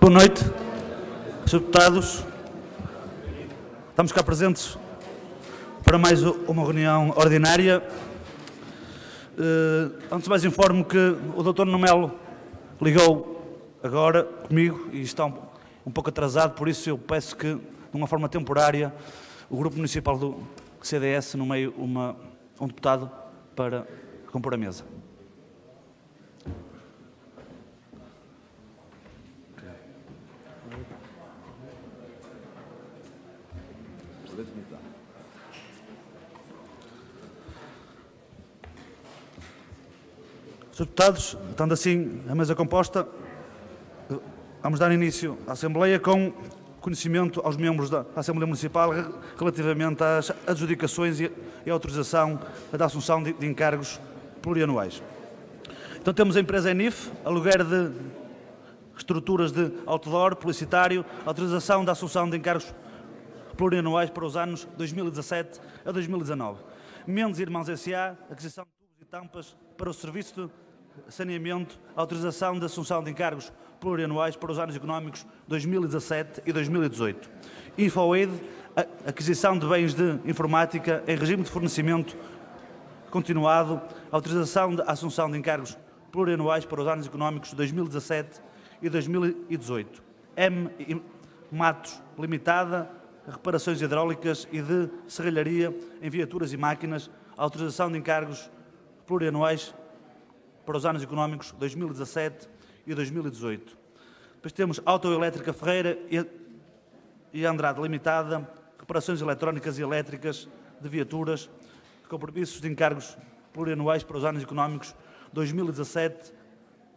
Boa noite, Sr. Deputados. Estamos cá presentes para mais uma reunião ordinária. Antes de mais, informo que o Dr. Nuno Melo ligou agora comigo e está um pouco atrasado, por isso eu peço que, de uma forma temporária, o Grupo Municipal do CDS nomeie um deputado para compor a mesa. Sr. Deputados, estando assim a mesa composta, vamos dar início à Assembleia com conhecimento aos membros da Assembleia Municipal relativamente às adjudicações e autorização da assunção de encargos plurianuais. Então temos a empresa ENIF, aluguer de estruturas de outdoor publicitário, autorização da assunção de encargos plurianuais para os anos 2017 a 2019. Mendes Irmãos S.A., aquisição de tubos e tampas para o serviço de saneamento, autorização de assunção de encargos plurianuais para os anos económicos 2017 e 2018. InfoAid, aquisição de bens de informática em regime de fornecimento continuado, autorização de assunção de encargos plurianuais para os anos económicos 2017 e 2018. Matos Limitada, reparações hidráulicas e de serralharia em viaturas e máquinas, autorização de encargos plurianuais para os anos económicos 2017 e 2018. Depois temos Autoelétrica Ferreira e Andrade Limitada, reparações eletrónicas e elétricas de viaturas, compromissos de encargos plurianuais para os anos económicos 2017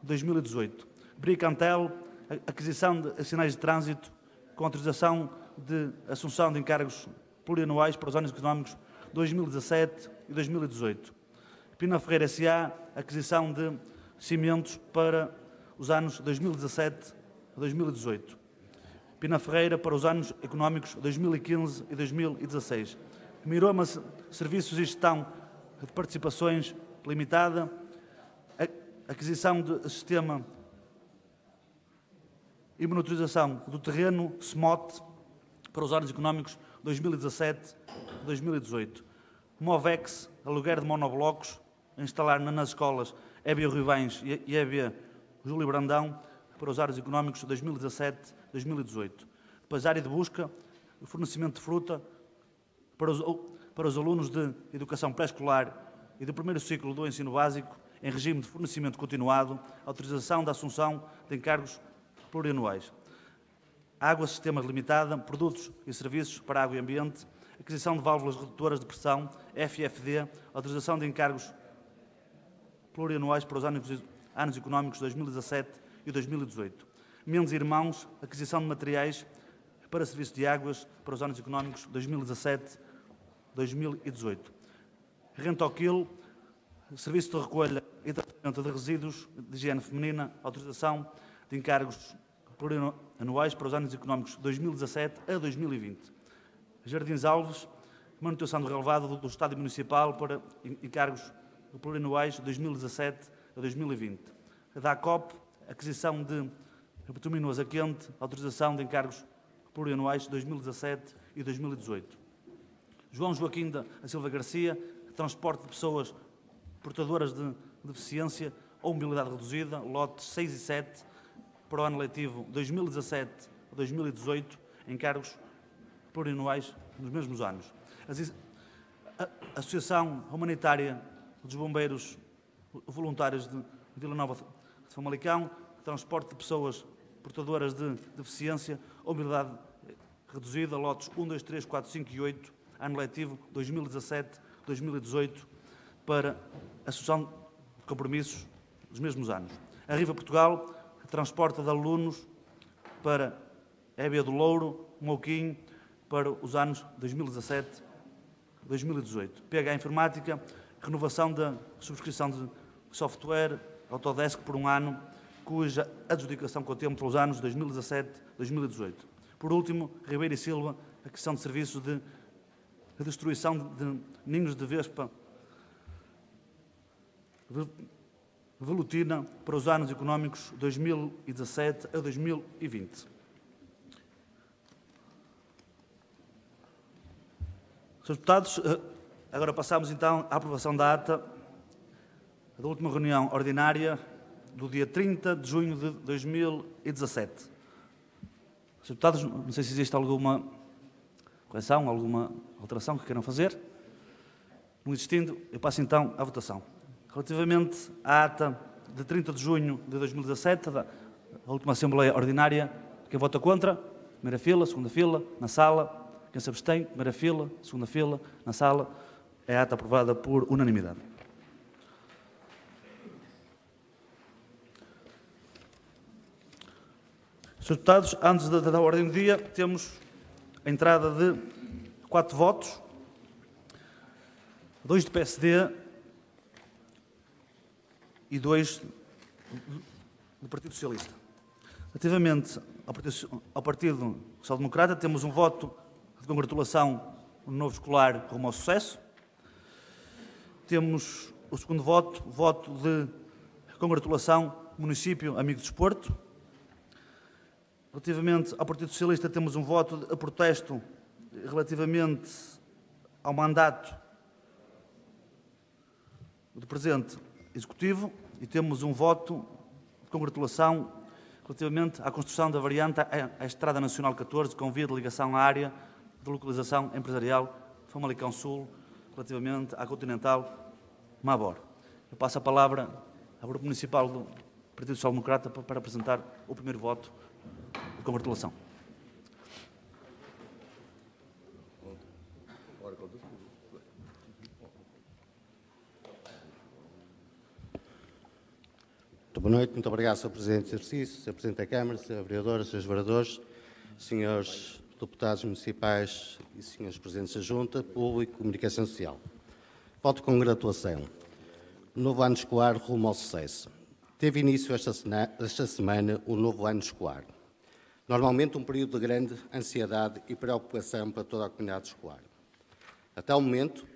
e 2018. Bricantel, aquisição de sinais de trânsito com autorização de assunção de encargos plurianuais para os anos económicos 2017 e 2018. Pina Ferreira S.A., aquisição de cimentos para os anos 2017 a 2018. Pina Ferreira para os anos económicos 2015 e 2016. Miroma Serviços e Gestão de Participações Limitada, aquisição de sistema e monitorização do terreno SMOT para os anos económicos 2017 e 2018. Movex, aluguer de monoblocos, a instalar nas escolas Hébia Rivães e Hébia Júlio Brandão para os anos económicos 2017 e 2018. Depois, área de busca, o fornecimento de fruta para os alunos de educação pré-escolar e do primeiro ciclo do ensino básico em regime de fornecimento continuado, autorização da assunção de encargos plurianuais. Água Sistemas Limitada, produtos e serviços para água e ambiente, aquisição de válvulas redutoras de pressão, FFD, autorização de encargos plurianuais para os anos económicos 2017 e 2018. Mendes Irmãos, aquisição de materiais para serviço de águas para os anos económicos 2017 e 2018. Rentoquil, serviço de recolha e tratamento de resíduos de higiene feminina, autorização de encargos plurianuais para os anos económicos 2017 a 2020. Jardins Alves, manutenção do relevado do Estádio Municipal para encargos plurianuais 2017 a 2020. A DACOP, aquisição de bituminosa quente, autorização de encargos plurianuais 2017 e 2018. João Joaquim da Silva Garcia, transporte de pessoas portadoras de deficiência ou mobilidade reduzida, lotes 6 e 7, para o ano letivo 2017 a 2018, encargos plurianuais nos mesmos anos. A Associação Humanitária dos Bombeiros Voluntários de Vila Nova de Famalicão, transporte de pessoas portadoras de deficiência ou mobilidade reduzida, lotes 1, 2, 3, 4, 5 e 8, ano letivo 2017-2018, para a Associação de Compromissos dos mesmos anos. A Riva Portugal, transporte de alunos para Hébia do Louro, Mouquinho, para os anos 2017-2018. PH Informática, renovação da subscrição de software Autodesk por um ano, cuja adjudicação contempla os anos 2017-2018. Por último, Ribeiro e Silva, aquisição de serviços de destruição de ninhos de vespa velutina para os anos económicos 2017 a 2020. Senhores deputados, agora passamos então à aprovação da ata da última reunião ordinária do dia 30 de junho de 2017. Senhores deputados, não sei se existe alguma correção, alguma alteração que queiram fazer. Não existindo, eu passo então à votação. Relativamente à ata de 30 de junho de 2017, da última Assembleia Ordinária, quem vota contra? Primeira fila, segunda fila, na sala. Quem se abstém? Primeira fila, segunda fila, na sala. É a ata aprovada por unanimidade. Senhores deputados, antes da ordem do dia, temos a entrada de 4 votos, 2 do PSD e 2 do Partido Socialista. Relativamente ao Partido Social Democrata, temos um voto de congratulação no novo escolar rumo ao sucesso. Temos o segundo voto, voto de congratulação município amigo do desporto. Relativamente ao Partido Socialista, temos um voto de protesto relativamente ao mandato do presente Executivo e temos um voto de congratulação relativamente à construção da variante à Estrada Nacional 14, com via de ligação à área de localização empresarial de Famalicão Sul, relativamente à Continental Mabor. Eu passo a palavra ao Grupo Municipal do Partido Social Democrata para apresentar o primeiro voto de congratulação. Boa noite, muito obrigado, Sr. Presidente de Exercício, Sr. Presidente da Câmara, Sra. Vereadora, Srs. Vereadores, Srs. Deputados Municipais e Srs. Presidentes da Junta, Público e Comunicação Social. Voto de congratulação. Novo ano escolar rumo ao sucesso. Teve início esta semana o novo ano escolar. Normalmente um período de grande ansiedade e preocupação para toda a comunidade escolar. Até o momento,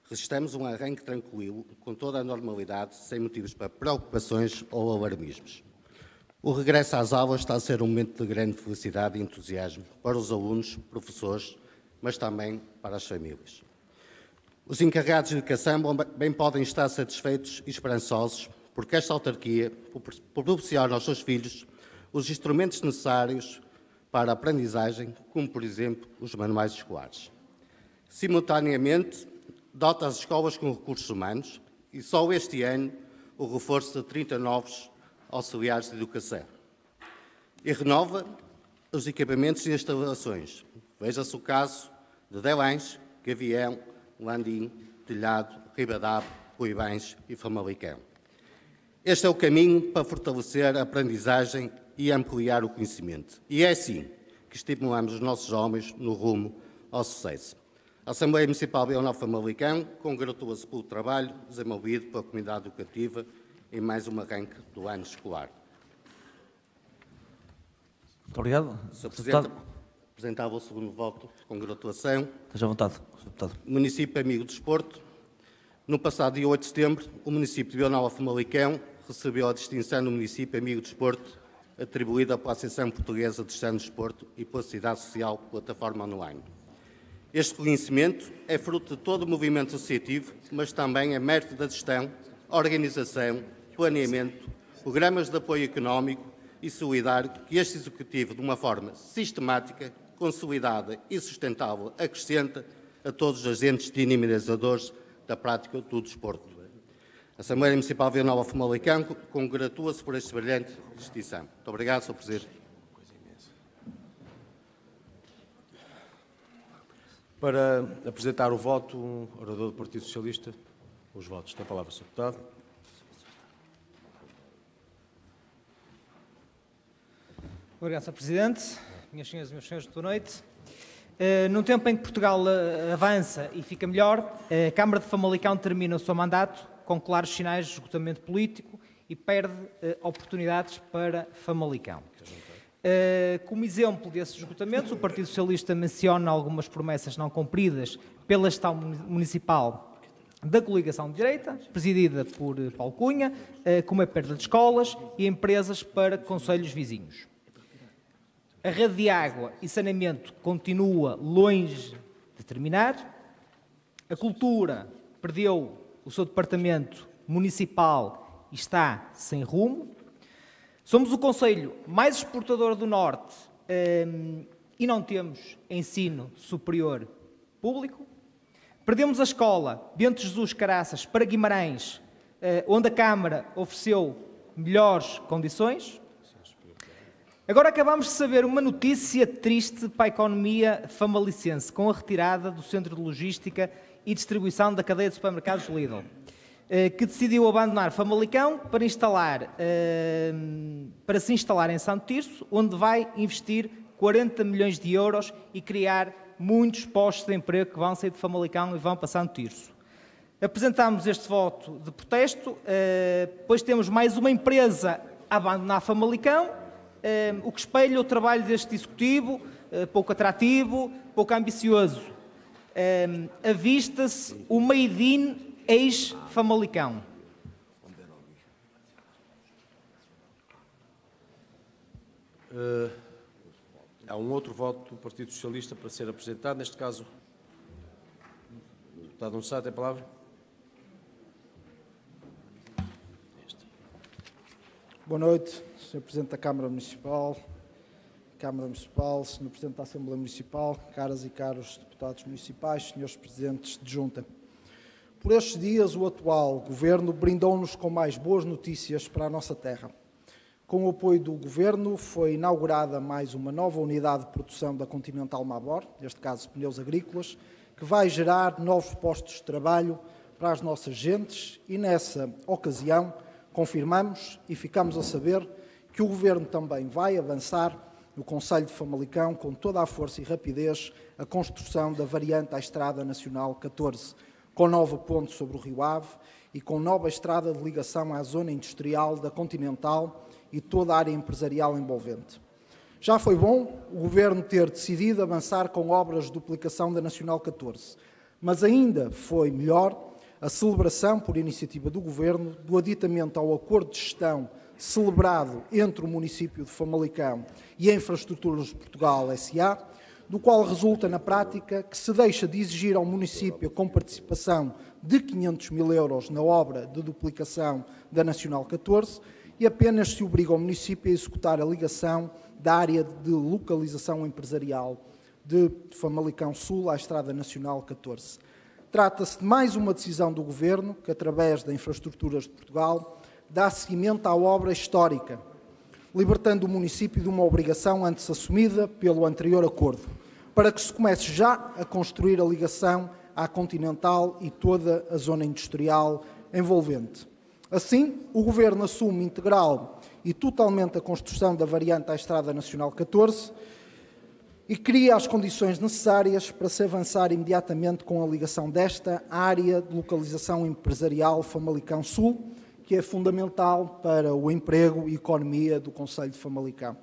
registramos um arranque tranquilo, com toda a normalidade, sem motivos para preocupações ou alarmismos. O regresso às aulas está a ser um momento de grande felicidade e entusiasmo para os alunos, professores, mas também para as famílias. Os encarregados de educação bem podem estar satisfeitos e esperançosos, porque esta autarquia proporciona aos seus filhos os instrumentos necessários para a aprendizagem, como, por exemplo, os manuais escolares. Simultaneamente, dota as escolas com recursos humanos e só este ano o reforço de 30 novos auxiliares de educação. E renova os equipamentos e instalações. Veja-se o caso de Delães, Gavião, Landim, Telhado, Ribadave, Ruibães e Famalicão. Este é o caminho para fortalecer a aprendizagem e ampliar o conhecimento. E é assim que estimulamos os nossos homens no rumo ao sucesso. A Assembleia Municipal de Vila Nova de Famalicão congratula-se pelo trabalho desenvolvido pela comunidade educativa em mais um arranque do ano escolar. Muito obrigado. Sr. Presidente, apresentava o segundo voto de congratulação. Esteja à vontade, Sr. Deputado. Município amigo do desporto. No passado dia 8 de setembro, o município de Vila Nova de Famalicão recebeu a distinção do município amigo do desporto atribuída pela Associação Portuguesa de Gestão do Desporto e pela Cidade Social Plataforma Online. Este reconhecimento é fruto de todo o movimento associativo, mas também é mérito da gestão, organização, planeamento, programas de apoio económico e solidário que este Executivo, de uma forma sistemática, consolidada e sustentável, acrescenta a todos os agentes dinamizadores da prática do desporto. A Assembleia Municipal de Vila Nova de Famalicão congratula-se por esta brilhante distinção. Muito obrigado, Sr. Presidente. Para apresentar o voto, o orador do Partido Socialista, os votos. Tem a palavra, Sr. Deputado. Obrigado, Sr. Presidente. Minhas senhoras e meus senhores, boa noite. Num tempo em que Portugal avança e fica melhor, a Câmara de Famalicão termina o seu mandato com claros sinais de esgotamento político e perde oportunidades para Famalicão. Como exemplo desses esgotamentos, o Partido Socialista menciona algumas promessas não cumpridas pela gestão municipal da coligação de direita, presidida por Paulo Cunha, como a perda de escolas e empresas para concelhos vizinhos. A rede de água e saneamento continua longe de terminar. A cultura perdeu o seu departamento municipal e está sem rumo. Somos o concelho mais exportador do Norte e não temos ensino superior público. Perdemos a escola Bento Jesus Caraças para Guimarães, onde a Câmara ofereceu melhores condições. Agora acabamos de saber uma notícia triste para a economia famalicense, com a retirada do Centro de Logística e Distribuição da cadeia de supermercados Lidl, que decidiu abandonar Famalicão para se instalar em Santo Tirso, onde vai investir 40 milhões de euros e criar muitos postos de emprego que vão sair de Famalicão e vão para Santo Tirso. Apresentámos este voto de protesto, pois temos mais uma empresa a abandonar Famalicão, o que espelha o trabalho deste Executivo, pouco atrativo, pouco ambicioso. Avista-se o Made in ex-Famalicão. Há um outro voto do Partido Socialista para ser apresentado, neste caso, o deputado Nuno tem a palavra. Boa noite, Sr. Presidente da Câmara Municipal, Sr. Presidente da Assembleia Municipal, caras e caros deputados municipais, Srs. Presidentes de Junta. Por estes dias, o atual Governo brindou-nos com mais boas notícias para a nossa terra. Com o apoio do Governo, foi inaugurada mais uma nova unidade de produção da Continental Mabor, neste caso pneus agrícolas, que vai gerar novos postos de trabalho para as nossas gentes e, nessa ocasião, confirmamos e ficamos a saber que o Governo também vai avançar no Concelho de Famalicão com toda a força e rapidez a construção da variante à Estrada Nacional 14, com nova ponte sobre o Rio Ave e com nova estrada de ligação à zona industrial da Continental e toda a área empresarial envolvente. Já foi bom o Governo ter decidido avançar com obras de duplicação da Nacional 14, mas ainda foi melhor a celebração, por iniciativa do Governo, do aditamento ao acordo de gestão celebrado entre o município de Famalicão e a Infraestruturas de Portugal S.A., do qual resulta na prática que se deixa de exigir ao município com participação de 500 mil euros na obra de duplicação da Nacional 14 e apenas se obriga o município a executar a ligação da área de localização empresarial de Famalicão Sul à Estrada Nacional 14. Trata-se de mais uma decisão do Governo que, através da Infraestruturas de Portugal, dá seguimento à obra histórica, libertando o município de uma obrigação antes assumida pelo anterior acordo, para que se comece já a construir a ligação à Continental e toda a zona industrial envolvente. Assim, o Governo assume integral e totalmente a construção da variante à Estrada Nacional 14 e cria as condições necessárias para se avançar imediatamente com a ligação desta área de localização empresarial Famalicão Sul, que é fundamental para o emprego e economia do Concelho de Famalicão.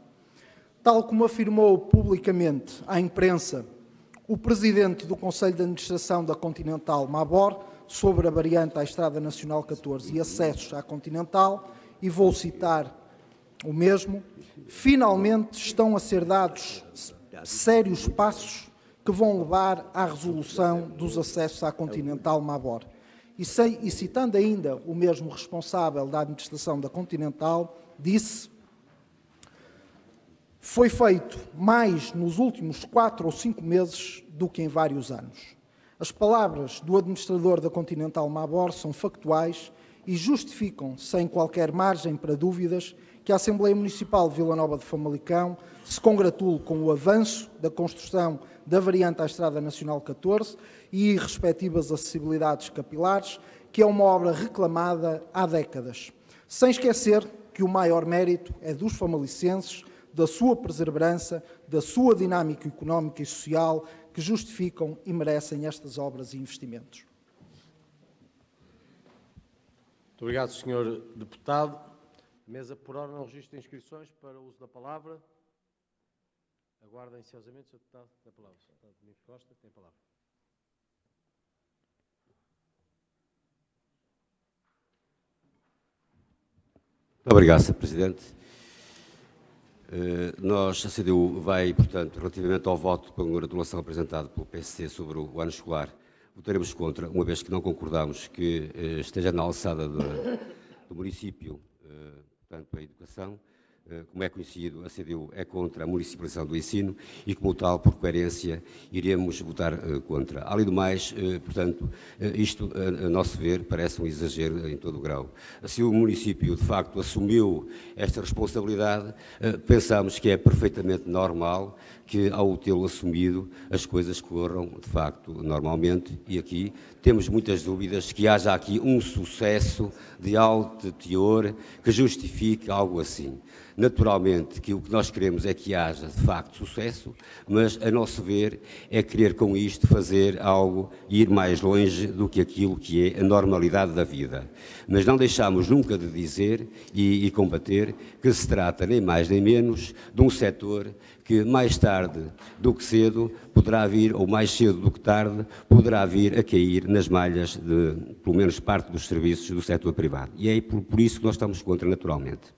Tal como afirmou publicamente à imprensa o Presidente do Conselho de Administração da Continental Mabor sobre a variante à Estrada Nacional 14 e acessos à Continental, e vou citar o mesmo, finalmente estão a ser dados sérios passos que vão levar à resolução dos acessos à Continental Mabor. E citando ainda o mesmo responsável da administração da Continental, disse: foi feito mais nos últimos 4 ou 5 meses do que em vários anos. As palavras do administrador da Continental Mabor são factuais e justificam, sem qualquer margem para dúvidas, que a Assembleia Municipal de Vila Nova de Famalicão se congratule com o avanço da construção da variante à Estrada Nacional 14 e respectivas acessibilidades capilares, que é uma obra reclamada há décadas. Sem esquecer que o maior mérito é dos famalicenses, da sua perseverança, da sua dinâmica económica e social, que justificam e merecem estas obras e investimentos. Muito obrigado, Sr. Deputado. Mesa por ordem, não registro de inscrições para o uso da palavra. Aguardo ansiosamente, Sr. Deputado, tem a palavra. Sr. Deputado Domingos Costa, tem a palavra. Muito obrigado, Sr. Presidente. Nós, a CDU, vai, portanto, relativamente ao voto de congratulação apresentado pelo PSC sobre o ano escolar, votaremos contra, uma vez que não concordamos que esteja na alçada do município, portanto, a educação. Como é conhecido, a CDU é contra a municipalização do ensino e, como tal, por coerência, iremos votar contra. Além do mais, portanto, isto, a nosso ver, parece um exagero em todo o grau. Se o município, de facto, assumiu esta responsabilidade, pensamos que é perfeitamente normal que, ao tê-lo assumido, as coisas corram, de facto, normalmente, e aqui temos muitas dúvidas que haja aqui um sucesso de alto teor que justifique algo assim. Naturalmente que o que nós queremos é que haja, de facto, sucesso, mas, a nosso ver, é querer com isto fazer algo e ir mais longe do que aquilo que é a normalidade da vida. Mas não deixamos nunca de dizer e combater que se trata, nem mais nem menos, de um setor que mais tarde do que cedo poderá vir, ou mais cedo do que tarde, poderá vir a cair nas malhas de, pelo menos, parte dos serviços do setor privado. E é por isso que nós estamos contra, naturalmente.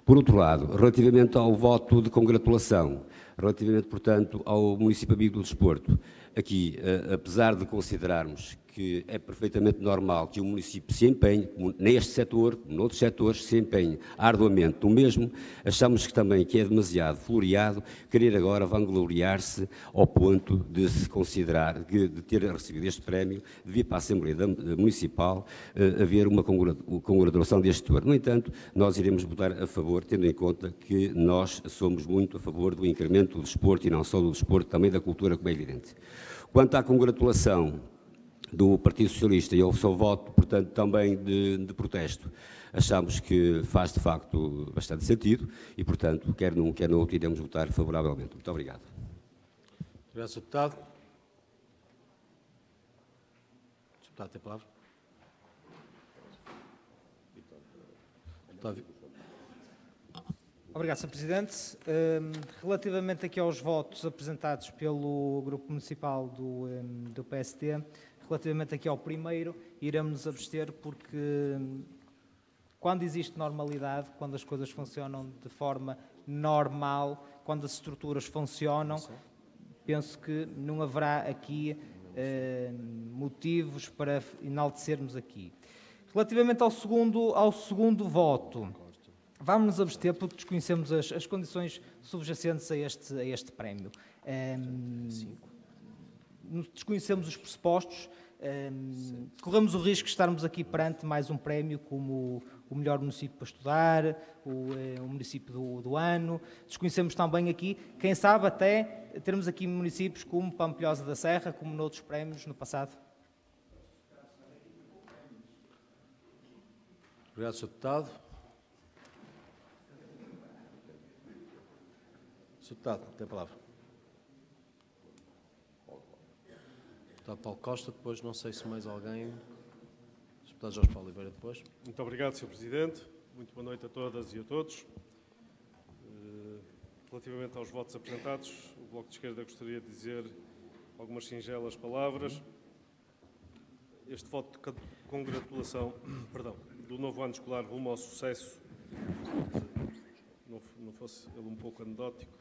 Por outro lado, relativamente ao voto de congratulação, relativamente, portanto, ao município amigo do desporto, aqui, apesar de considerarmos que é perfeitamente normal que o município se empenhe, neste setor, como noutros setores, se empenhe arduamente no mesmo, achamos que também que é demasiado floreado querer agora vangloriar-se ao ponto de se considerar, de ter recebido este prémio, de vir para a Assembleia Municipal haver uma congratulação deste setor. No entanto, nós iremos votar a favor, tendo em conta que nós somos muito a favor do incremento do desporto, e não só do desporto, também da cultura, como é evidente. Quanto à congratulação do Partido Socialista e ao seu voto, portanto, também de protesto, achamos que faz, de facto, bastante sentido e, portanto, quer num, quer no outro, iremos votar favoravelmente. Muito obrigado. Obrigado, Sr. Deputado. O Sr. Deputado tem a palavra. Deputado. Obrigado, Sr. Presidente. Relativamente aqui aos votos apresentados pelo Grupo Municipal do PSD, relativamente aqui ao primeiro, iremos nos abster porque quando existe normalidade, quando as coisas funcionam de forma normal, quando as estruturas funcionam, penso que não haverá aqui motivos para enaltecermos aqui. Relativamente ao segundo voto, vamos nos abster porque desconhecemos as condições subjacentes a este prémio. Desconhecemos os pressupostos, corremos o risco de estarmos aqui perante mais um prémio como o melhor município para estudar, o município do ano. Desconhecemos também aqui, quem sabe até termos aqui municípios como Pampilhosa da Serra, como noutros prémios no passado. Obrigado, Sr. Deputado. Sr. Deputado, tem a palavra. Deputado Paulo Costa, depois não sei se mais alguém. Deputado Jorge Paulo Oliveira, depois. Muito obrigado, Sr. Presidente. Muito boa noite a todas e a todos. Relativamente aos votos apresentados, o Bloco de Esquerda gostaria de dizer algumas singelas palavras. Este voto de congratulação, do novo ano escolar rumo ao sucesso, não fosse ele um pouco anedótico,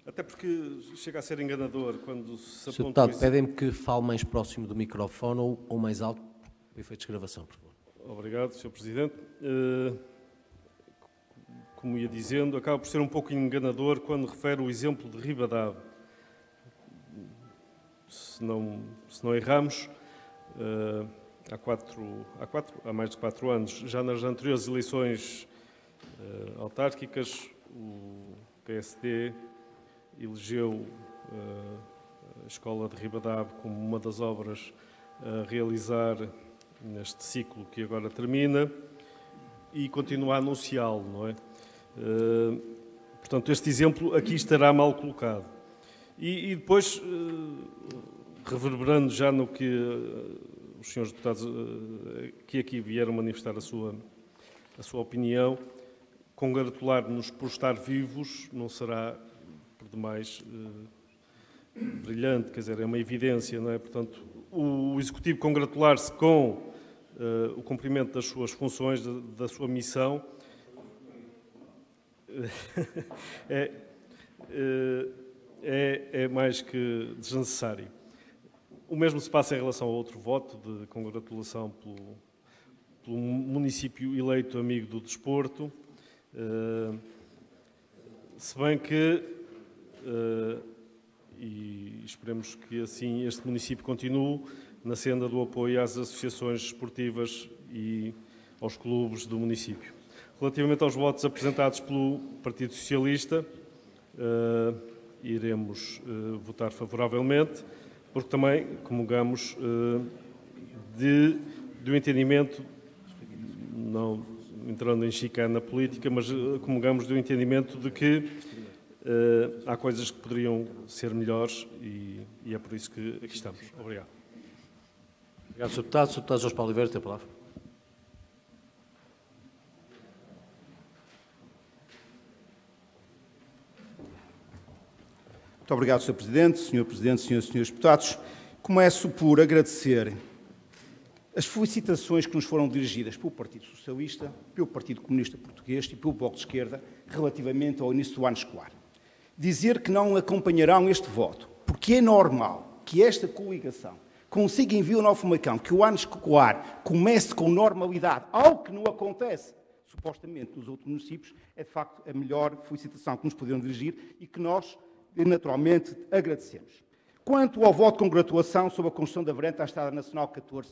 até porque chega a ser enganador quando se Sr. aponta... Deputado, pedem-me que fale mais próximo do microfone ou mais alto, para efeitos de gravação, por favor. Obrigado, Sr. Presidente. Como ia dizendo, acaba por ser um pouco enganador quando refere o exemplo de Ribadave. Se não erramos, há mais de 4 anos, já nas anteriores eleições autárquicas, o PSD elegeu a Escola de Ribadave como uma das obras a realizar neste ciclo que agora termina e continua a anunciá-lo, não é? Portanto, este exemplo aqui estará mal colocado. E depois, reverberando já no que os senhores deputados que aqui vieram manifestar a sua opinião, congratular-nos por estar vivos não será por demais brilhante, quer dizer, é uma evidência, não é? Portanto, o Executivo congratular-se com o cumprimento das suas funções, da sua missão, é mais que desnecessário. O mesmo se passa em relação a outro voto de congratulação pelo município eleito amigo do desporto, se bem que, e esperemos que assim este município continue na senda do apoio às associações esportivas e aos clubes do município. Relativamente aos votos apresentados pelo Partido Socialista, iremos votar favoravelmente, porque também comungamos do entendimento, não entrando em chicana política, mas comungamos do entendimento de que há coisas que poderiam ser melhores e é por isso que aqui estamos. Obrigado. Obrigado, Sr. Deputado. Sr. Deputado Jorge Paulo Oliveira, tem a palavra. Muito obrigado, Sr. Presidente, Senhoras e Senhores Deputados. Começo por agradecer as felicitações que nos foram dirigidas pelo Partido Socialista, pelo Partido Comunista Português e pelo Bloco de Esquerda relativamente ao início do ano escolar. Dizer que não acompanharão este voto, porque é normal que esta coligação consiga em Vila Nova de Famalicão que o ano escolar comece com normalidade, algo que não acontece supostamente nos outros municípios, é de facto a melhor felicitação que nos puderam dirigir e que nós naturalmente agradecemos. Quanto ao voto de congratulação sobre a construção da variante à Estrada Nacional 14,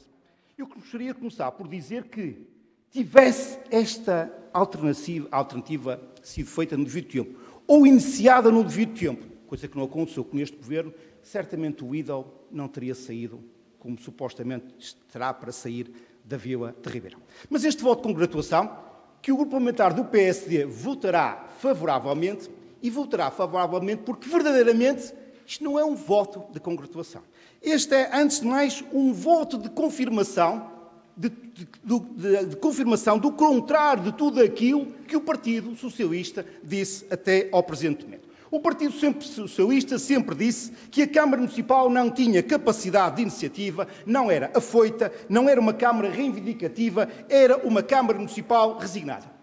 eu gostaria de começar por dizer que tivesse esta alternativa sido feita no devido tempo, ou iniciada no devido tempo, coisa que não aconteceu com este Governo, certamente o IDAL não teria saído como supostamente estará para sair da Vila de Ribeirão. Mas este voto de congratulação, que o Grupo Parlamentar do PSD votará favoravelmente, e votará favoravelmente porque verdadeiramente isto não é um voto de congratulação. Este é, antes de mais, um voto de confirmação, de confirmação do contrário de tudo aquilo que o Partido Socialista disse até ao presente momento. O Partido Socialista sempre disse que a Câmara Municipal não tinha capacidade de iniciativa, não era afoita, não era uma Câmara reivindicativa, era uma Câmara Municipal resignada.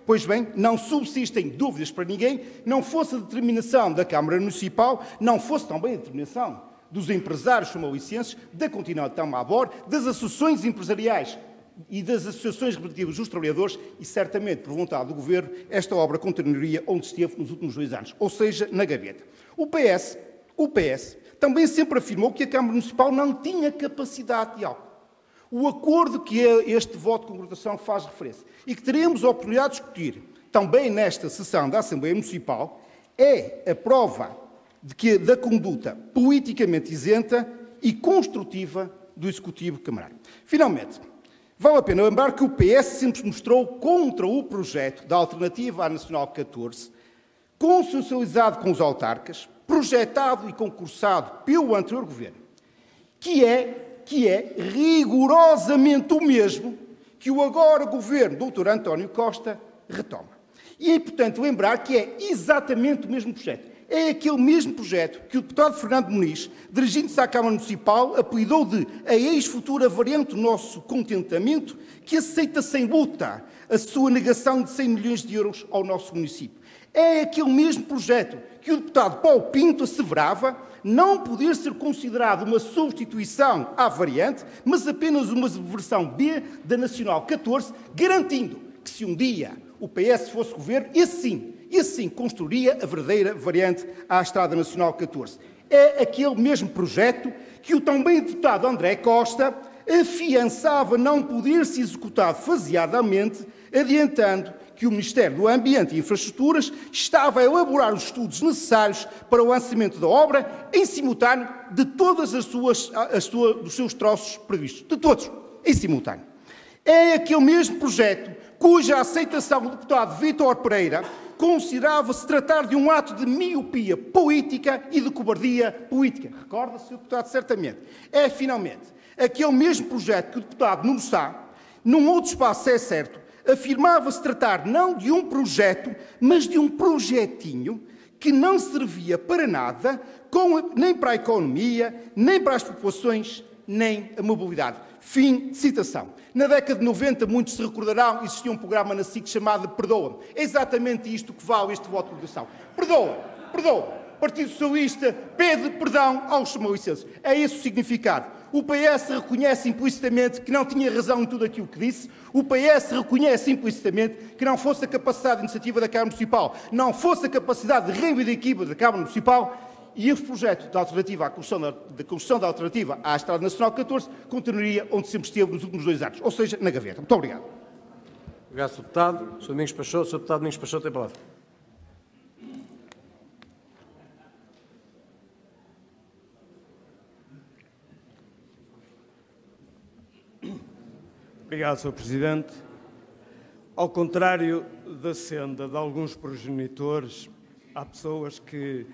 Pois bem, não subsistem dúvidas para ninguém, não fosse a determinação da Câmara Municipal, não fosse também a determinação dos empresários famalicenses, da Continental Mabor, das associações empresariais e das associações representativas dos trabalhadores e, certamente, por vontade do Governo, esta obra continuaria onde esteve nos últimos 2 anos, ou seja, na gaveta. O PS também sempre afirmou que a Câmara Municipal não tinha capacidade de diálogo. O acordo que este voto de congratulação faz referência e que teremos a oportunidade de discutir também nesta sessão da Assembleia Municipal é a prova da conduta politicamente isenta e construtiva do Executivo Camarário. Finalmente, vale a pena lembrar que o PS sempre se mostrou contra o projeto da Alternativa à Nacional 14, consensualizado com os autarcas, projetado e concursado pelo anterior Governo, que é rigorosamente o mesmo que o agora Governo do Dr. António Costa retoma. E é importante lembrar que é exatamente o mesmo projeto. É aquele mesmo projeto que o deputado Fernando Muniz, dirigindo-se à Câmara Municipal, apelidou de a ex-futura variante do nosso contentamento, que aceita sem luta a sua negação de 100 milhões de euros ao nosso município. É aquele mesmo projeto que o deputado Paulo Pinto asseverava não poder ser considerado uma substituição à variante, mas apenas uma versão B da Nacional 14, garantindo que se um dia o PS fosse governo, esse sim construiria a verdadeira variante à Estrada Nacional 14. É aquele mesmo projeto que o também deputado André Costa afiançava não poder ser executado faseadamente, adiantando que o Ministério do Ambiente e Infraestruturas estava a elaborar os estudos necessários para o lançamento da obra em simultâneo de todos os seus troços previstos. De todos, em simultâneo. É aquele mesmo projeto cuja aceitação do deputado Vítor Pereira considerava-se tratar de um ato de miopia política e de cobardia política. Recorda-se, Sr. Deputado, certamente. É, finalmente, aquele mesmo projeto que o deputado Nuno Sá, num outro espaço é certo, afirmava-se tratar não de um projeto, mas de um projetinho que não servia para nada, nem para a economia, nem para as populações, nem a mobilidade. Fim de citação. Na década de 90, muitos se recordarão, existia um programa na SIC chamado Perdoa-me. É exatamente isto que vale este voto de ligação. Perdoa, perdoa. Partido Socialista pede perdão aos samalucenses. É esse o significado. O PS reconhece implicitamente que não tinha razão em tudo aquilo que disse. O PS reconhece implicitamente que não fosse a capacidade de iniciativa da Câmara Municipal, não fosse a capacidade de reivindicativa da Câmara Municipal, e este projeto de alternativa à construção da alternativa à Estrada Nacional 14 continuaria onde sempre esteve nos últimos 2 anos, ou seja, na gaveta. Muito obrigado. Obrigado, Sr. Deputado. Sr. Domingos Peixoto, Sr. Deputado Domingos Peixoto, tem a palavra. Obrigado, Sr. Presidente. Ao contrário da senda de alguns progenitores, há pessoas que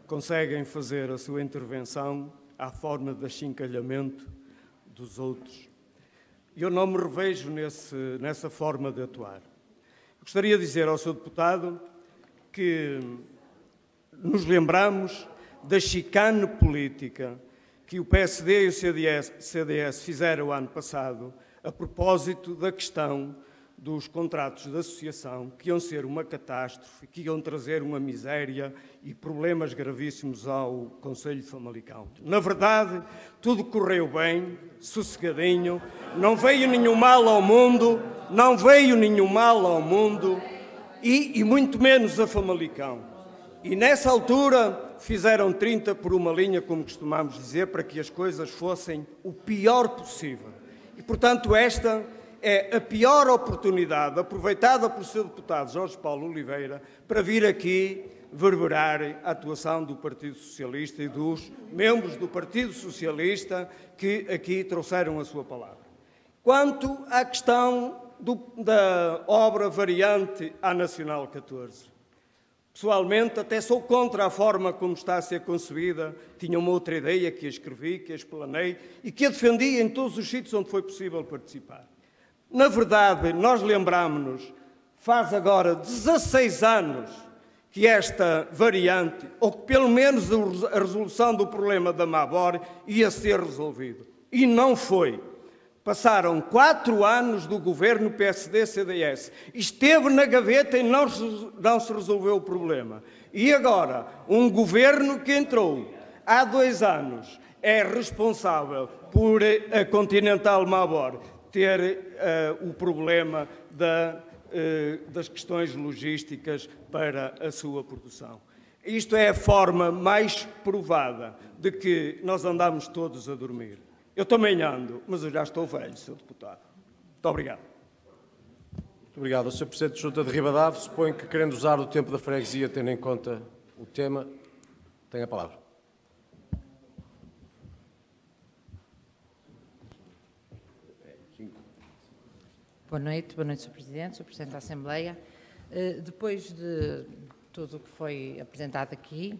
conseguem fazer a sua intervenção à forma de achincalhamento dos outros. Eu não me revejo nessa forma de atuar. Gostaria de dizer ao Sr. Deputado que nos lembramos da chicane política que o PSD e o CDS fizeram o ano passado a propósito da questão dos contratos de associação, que iam ser uma catástrofe, que iam trazer uma miséria e problemas gravíssimos ao Concelho de Famalicão. Na verdade, tudo correu bem, sossegadinho, não veio nenhum mal ao mundo, e muito menos a Famalicão. E nessa altura fizeram 30 por uma linha, como costumamos dizer, para que as coisas fossem o pior possível. E, portanto, esta é a pior oportunidade aproveitada pelo Sr. Deputado Jorge Paulo Oliveira para vir aqui verberar a atuação do Partido Socialista e dos membros do Partido Socialista que aqui trouxeram a sua palavra. Quanto à questão da obra variante à Nacional 14, pessoalmente até sou contra a forma como está a ser concebida, tinha uma outra ideia que a escrevi, que a explanei e que a defendi em todos os sítios onde foi possível participar. Na verdade, nós lembramos-nos, faz agora 16 anos que esta variante, ou que pelo menos a resolução do problema da Mabor ia ser resolvido. E não foi. Passaram 4 anos do governo PSD-CDS. Esteve na gaveta e não se resolveu o problema. E agora, um governo que entrou há 2 anos é responsável por a Continental Mabor ter o problema das questões logísticas para a sua produção. Isto é a forma mais provada de que nós andamos todos a dormir. Eu também ando, mas eu já estou velho, Sr. Deputado. Muito obrigado. Muito obrigado. O Sr. Presidente da Junta de Ribadave supõe que, querendo usar o tempo da freguesia, tendo em conta o tema, tem a palavra. Boa noite, Sr. Presidente, Sr. Presidente da Assembleia. Depois de tudo o que foi apresentado aqui,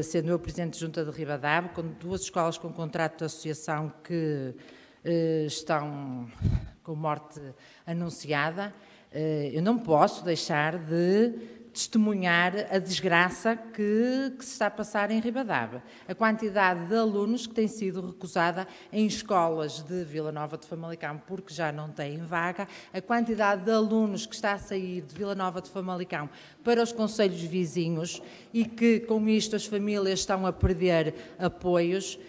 sendo eu Presidente de Junta de Ribadave, com 2 escolas com contrato de associação que estão com morte anunciada, eu não posso deixar de testemunhar a desgraça que se está a passar em Ribadave. A quantidade de alunos que tem sido recusada em escolas de Vila Nova de Famalicão porque já não têm vaga, a quantidade de alunos que está a sair de Vila Nova de Famalicão para os concelhos vizinhos e que com isto as famílias estão a perder apoios.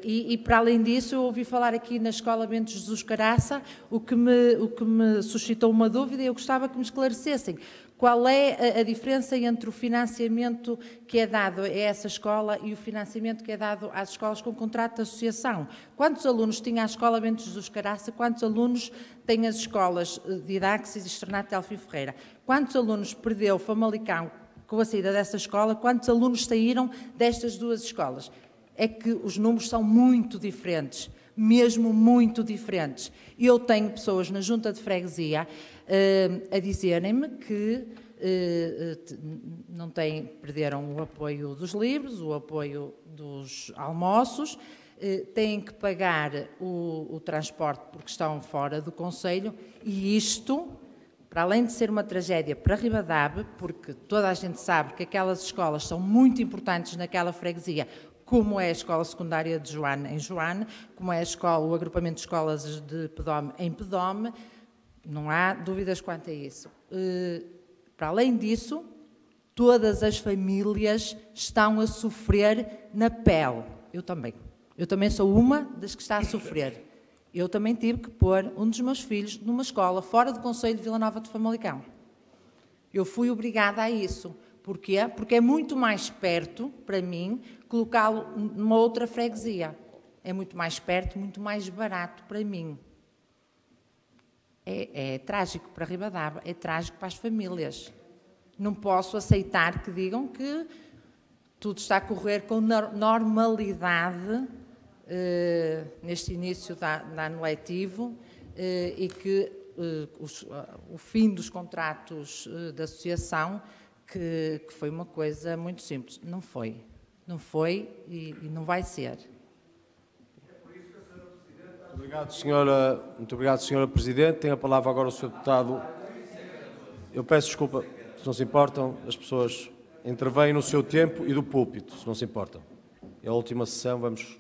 E para além disso, eu ouvi falar aqui na Escola Bento Jesus Caraça, o que me suscitou uma dúvida e eu gostava que me esclarecessem. Qual é a diferença entre o financiamento que é dado a essa escola e o financiamento que é dado às escolas com contrato de associação? Quantos alunos tinha a Escola Bento Jesus Caraça? Quantos alunos têm as escolas de Idaxis e Externato Delfim Ferreira? Quantos alunos perdeu Famalicão com a saída dessa escola? Quantos alunos saíram destas 2 escolas? É que os números são muito diferentes, mesmo muito diferentes. Eu tenho pessoas na Junta de Freguesia a dizerem-me que perderam o apoio dos livros, o apoio dos almoços, têm que pagar o transporte porque estão fora do concelho e isto, para além de ser uma tragédia para Ribadave, porque toda a gente sabe que aquelas escolas são muito importantes naquela freguesia, como é a Escola Secundária de Joane, em Joane, como é o agrupamento de escolas de Pedome, em Pedome. Não há dúvidas quanto a isso. Para além disso, todas as famílias estão a sofrer na pele. Eu também. Eu também sou uma das que está a sofrer. Eu também tive que pôr um dos meus filhos numa escola fora do concelho de Vila Nova de Famalicão. Eu fui obrigada a isso. Porquê? Porque é muito mais perto, para mim, colocá-lo numa outra freguesia. É muito mais perto, muito mais barato para mim. É trágico para Ribadava, é trágico para as famílias. Não posso aceitar que digam que tudo está a correr com normalidade neste início do ano letivo e que o fim dos contratos da associação, que foi uma coisa muito simples. Não foi. Não foi e não vai ser. Muito obrigado, Senhora Presidente. Tem a palavra agora o Sr. Deputado. Eu peço desculpa, se não se importam, as pessoas intervêm no seu tempo e do púlpito, se não se importam. É a última sessão, vamos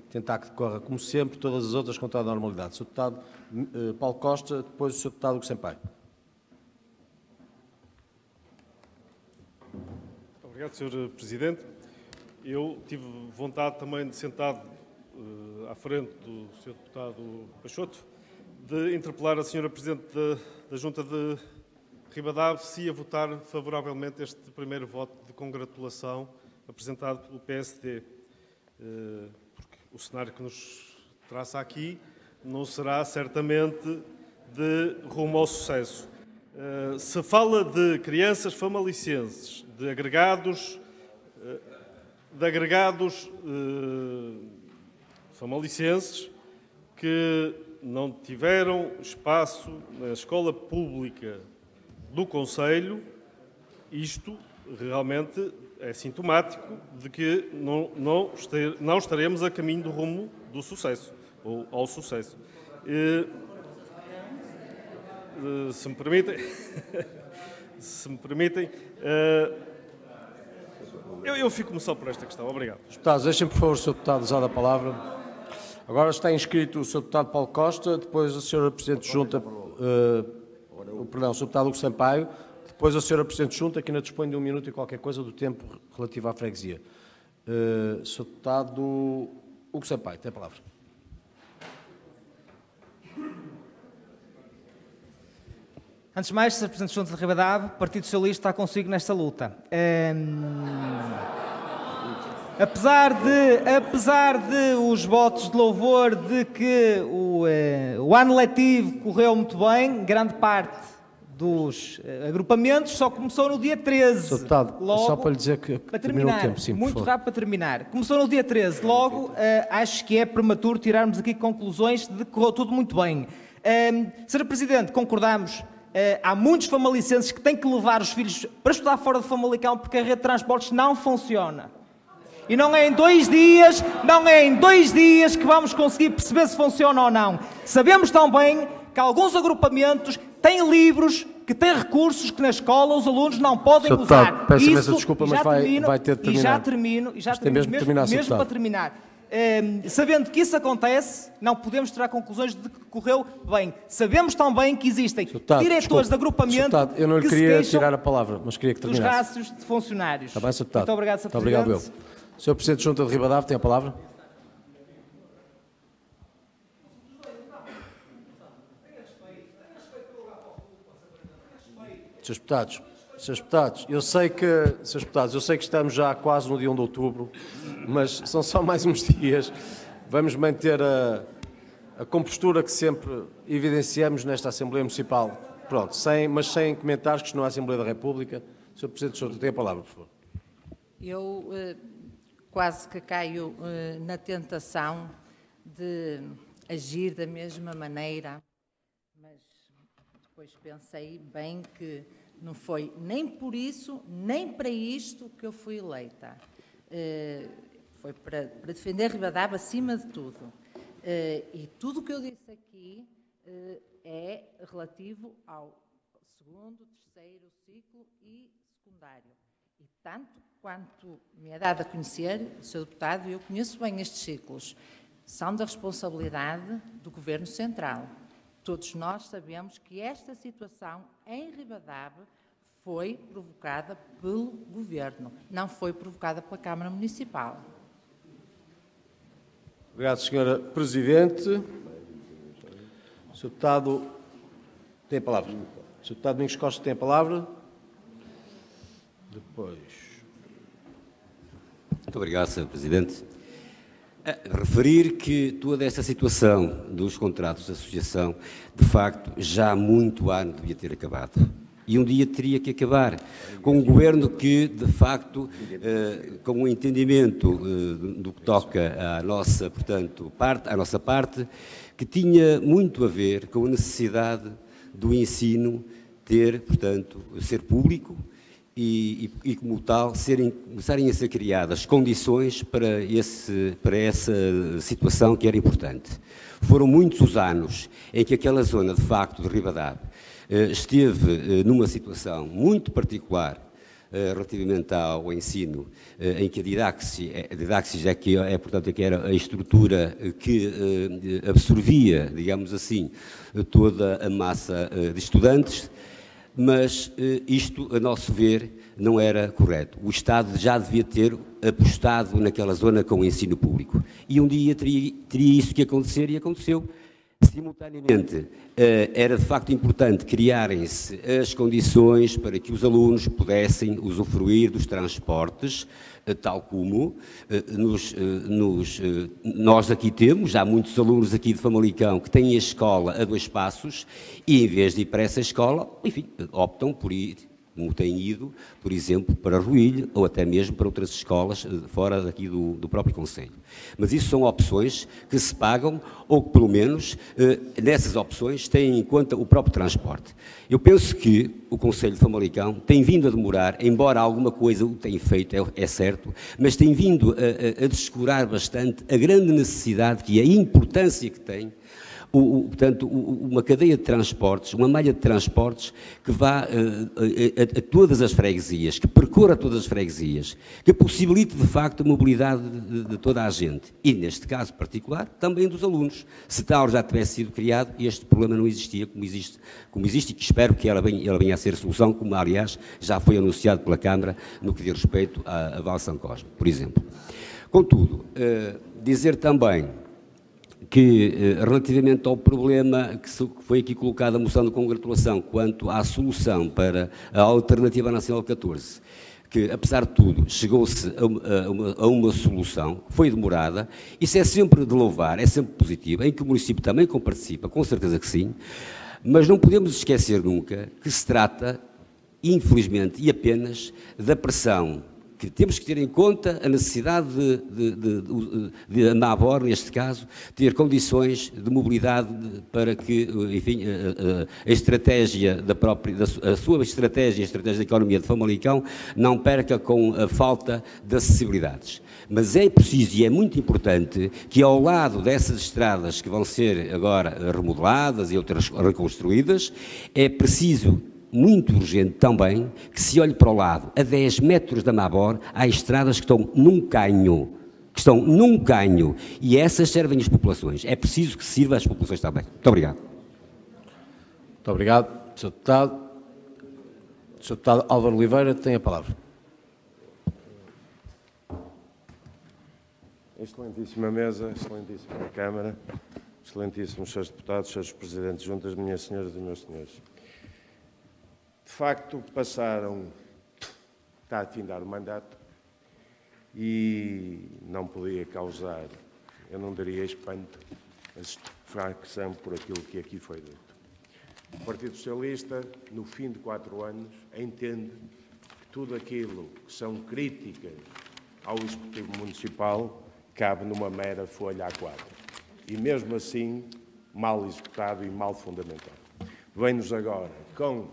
tentar que decorra, como sempre, todas as outras com toda a normalidade. Sr. Deputado Paulo Costa, depois o Sr. Deputado Hugo Sampaio. Obrigado, Sr. Presidente. Eu tive vontade também de, sentado à frente do Sr. Deputado Peixoto, de interpelar a Sra. Presidente da Junta de Ribadave se ia votar favoravelmente este primeiro voto de congratulação apresentado pelo PSD. Porque o cenário que nos traça aqui não será certamente de rumo ao sucesso. Se fala de crianças famalicenses, de agregados famalicenses que não tiveram espaço na escola pública do concelho, isto realmente é sintomático de que não estaremos a caminho do rumo do sucesso, ou ao sucesso. Se me permitem, eu fico-me só por esta questão. Obrigado. Deputados, deixem por favor o Sr. Deputado usar a palavra. Agora está inscrito o Sr. Deputado Paulo Costa, depois a Sra. Presidente de Junta, o Sr. Deputado Hugo Sampaio, depois a Sra. Presidente de Junta, que ainda dispõe de 1 minuto e qualquer coisa do tempo relativo à freguesia. Sr. Deputado Hugo Sampaio, tem a palavra. Antes de mais, Sr. Presidente de Junta de Ribadave, o Partido Socialista está consigo nesta luta. Apesar de os votos de louvor de que o ano letivo correu muito bem, grande parte dos agrupamentos só começou no dia 13. Sr. Deputado, logo, só para lhe dizer que terminou o tempo, sim, muito rápido para terminar. Começou no dia 13, logo acho que é prematuro tirarmos aqui conclusões de que correu tudo muito bem. Sr. Presidente, concordamos. Há muitos famalicenses que têm que levar os filhos para estudar fora de Famalicão porque a rede de transportes não funciona. E não é em 2 dias, que vamos conseguir perceber se funciona ou não. Sabemos tão bem que alguns agrupamentos têm livros, que têm recursos que na escola os alunos não podem usar. Peço imensa desculpa, mas vai ter de terminar. E já termino, mesmo para terminar. Sabendo que isso acontece, não podemos tirar conclusões de que correu bem. Sabemos tão bem que existem diretores de agrupamento eu não lhe que queria se tirar a palavra, mas queria que terminasse. Dos rácios de funcionários. Está bem, Sr. Deputado. Muito obrigado, Sr. Muito Presidente. obrigado, eu. Sr. Presidente de Junta de Ribadave, tem a palavra. Srs. Deputados, eu sei que estamos já quase no dia 1 de outubro, mas são só mais uns dias. Vamos manter a compostura que sempre evidenciamos nesta Assembleia Municipal. Pronto, sem comentários, que isto não é a Assembleia da República. Sr. Presidente de Junta, tem a palavra, por favor. Eu quase que caio na tentação de agir da mesma maneira, mas depois pensei bem que não foi nem por isso, nem para isto que eu fui eleita. Foi para defender Ribadave acima de tudo. E tudo o que eu disse aqui é relativo ao 2º, 3º ciclo e secundário. E tanto quanto me é dado a conhecer, Sr. Deputado, eu conheço bem estes ciclos, são da responsabilidade do Governo Central. Todos nós sabemos que esta situação em Ribadave foi provocada pelo Governo, não foi provocada pela Câmara Municipal. Obrigado, Sra. Presidente. O Sr. Deputado tem a palavra. O Sr. Deputado Domingos Costa tem a palavra. Depois. Muito obrigado, Sr. Presidente. Referir que toda esta situação dos contratos de associação, de facto, já há muito ano devia ter acabado. E um dia teria que acabar, com um governo que, de facto, com o entendimento do que toca à nossa, portanto, à nossa parte, que tinha muito a ver com a necessidade do ensino ter, portanto, ser público e como tal, começarem a ser criadas condições para essa situação que era importante. Foram muitos os anos em que aquela zona, de facto, de Ribadave, esteve numa situação muito particular relativamente ao ensino, em que a didaxis portanto, que era a estrutura que absorvia, digamos assim, toda a massa de estudantes, mas isto, a nosso ver, não era correto. O Estado já devia ter apostado naquela zona com o ensino público. E um dia teria isso que acontecer, e aconteceu. Simultaneamente, era de facto importante criarem-se as condições para que os alunos pudessem usufruir dos transportes, tal como nós aqui temos. Há muitos alunos aqui de Famalicão que têm a escola a 2 passos e, em vez de ir para essa escola, enfim, optam por ir, como têm ido, por exemplo, para Ruilho ou até mesmo para outras escolas fora daqui do próprio concelho. Mas isso são opções que se pagam ou que, pelo menos, nessas opções têm em conta o próprio transporte. Eu penso que o Concelho de Famalicão tem vindo a demorar, embora alguma coisa o tenha feito, é certo, mas tem vindo a descurar bastante a grande necessidade que é, a importância que tem, portanto, uma cadeia de transportes, uma malha de transportes que vá a todas as freguesias, que percorra todas as freguesias, que possibilite, de facto, a mobilidade de toda a gente. E, neste caso particular, também dos alunos. Se tal já tivesse sido criado, este problema não existia como existe, e que espero que ela venha a ser solução, como, aliás, já foi anunciado pela Câmara no que diz respeito a Val São Cosme, por exemplo. Contudo, dizer também que, relativamente ao problema que foi aqui colocada a moção de congratulação quanto à solução para a Alternativa Nacional 14, que, apesar de tudo, chegou-se a uma solução, foi demorada, isso é sempre de louvar, é sempre positivo, em que o município também participa, com certeza que sim, mas não podemos esquecer nunca que se trata, infelizmente e apenas, da pressão, que temos que ter em conta a necessidade de a Mabor, neste caso, ter condições de mobilidade para que, enfim, a estratégia a sua estratégia, a estratégia da economia de Famalicão, não perca com a falta de acessibilidades. Mas é preciso e é muito importante que, ao lado dessas estradas que vão ser agora remodeladas e outras reconstruídas, é preciso, muito urgente também, que se olhe para o lado. A 10 metros da Mabor há estradas que estão num canho. E essas servem às populações. É preciso que sirva às populações também. Muito obrigado. Muito obrigado, Sr. Deputado. O Sr. Deputado Álvaro Oliveira tem a palavra. Excelentíssima mesa, excelentíssima Câmara, excelentíssimos Srs. Deputados, Srs. Presidentes de Juntas, minhas senhoras e meus senhores. De facto, está a findar o mandato e não podia causar, eu não diria espanto, mas estupefacção por aquilo que aqui foi dito. O Partido Socialista, no fim de 4 anos, entende que tudo aquilo que são críticas ao Executivo Municipal cabe numa mera folha A4. E mesmo assim, mal executado e mal fundamentado. Vem-nos agora com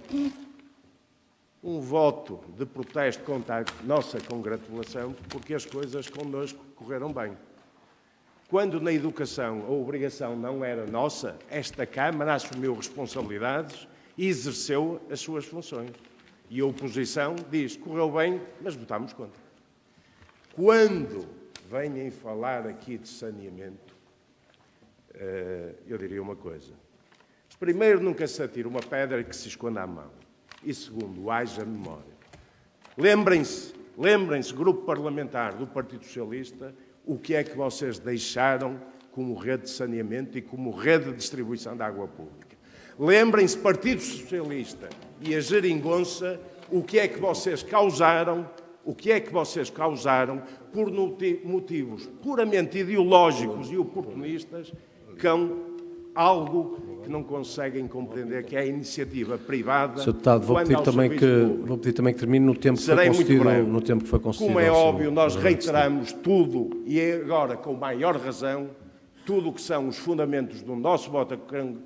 um voto de protesto contra a nossa congratulação, porque as coisas connosco correram bem. Quando na educação a obrigação não era nossa, esta Câmara assumiu responsabilidades e exerceu as suas funções. E a oposição diz, correu bem, mas votámos contra. Quando venham falar aqui de saneamento, eu diria uma coisa. Primeiro, nunca se atira uma pedra que se esconda à mão. E segundo, haja memória. Lembrem-se, grupo parlamentar do Partido Socialista, o que é que vocês deixaram como rede de saneamento e como rede de distribuição de água pública. Lembrem-se, Partido Socialista e a Geringonça, o que é que vocês causaram por motivos puramente ideológicos e oportunistas, com algo que não conseguem compreender, que é a iniciativa privada. Sr. Deputado, vou pedir também que termine no tempo que foi concedido. Como é óbvio, nós reiteramos tudo, e agora com maior razão, tudo o que são os fundamentos do nosso voto de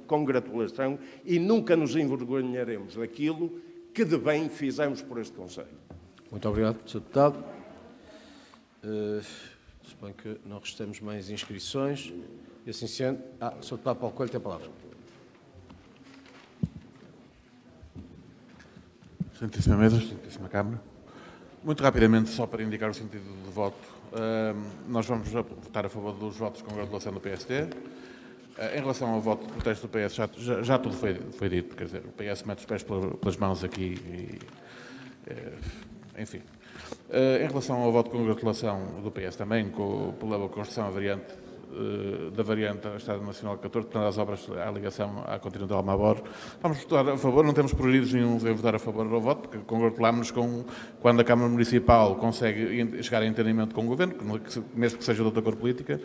congratulação, e nunca nos envergonharemos daquilo que de bem fizemos por este Conselho. Muito obrigado, Sr. Deputado. Suponho que não restemos mais inscrições. E assim sendo... Sr. Deputado Paulo Coelho tem a palavra. Excelentíssima Mesa, Excelentíssima Câmara. Muito rapidamente, só para indicar o sentido de voto, nós vamos votar a favor dos votos de congratulação do PSD. Em relação ao voto de protesto do PS, já tudo foi dito, quer dizer, o PS mete os pés pelas mãos aqui e... enfim. Em relação ao voto de congratulação do PS também, pela construção da variante da Estrada Nacional 14, portanto, as obras à ligação à Continental Almabor, vamos votar a favor, não temos prioridades nenhum em votar a favor do voto, porque congratulámos-nos quando a Câmara Municipal consegue chegar a entendimento com o Governo, mesmo que seja de outra cor política,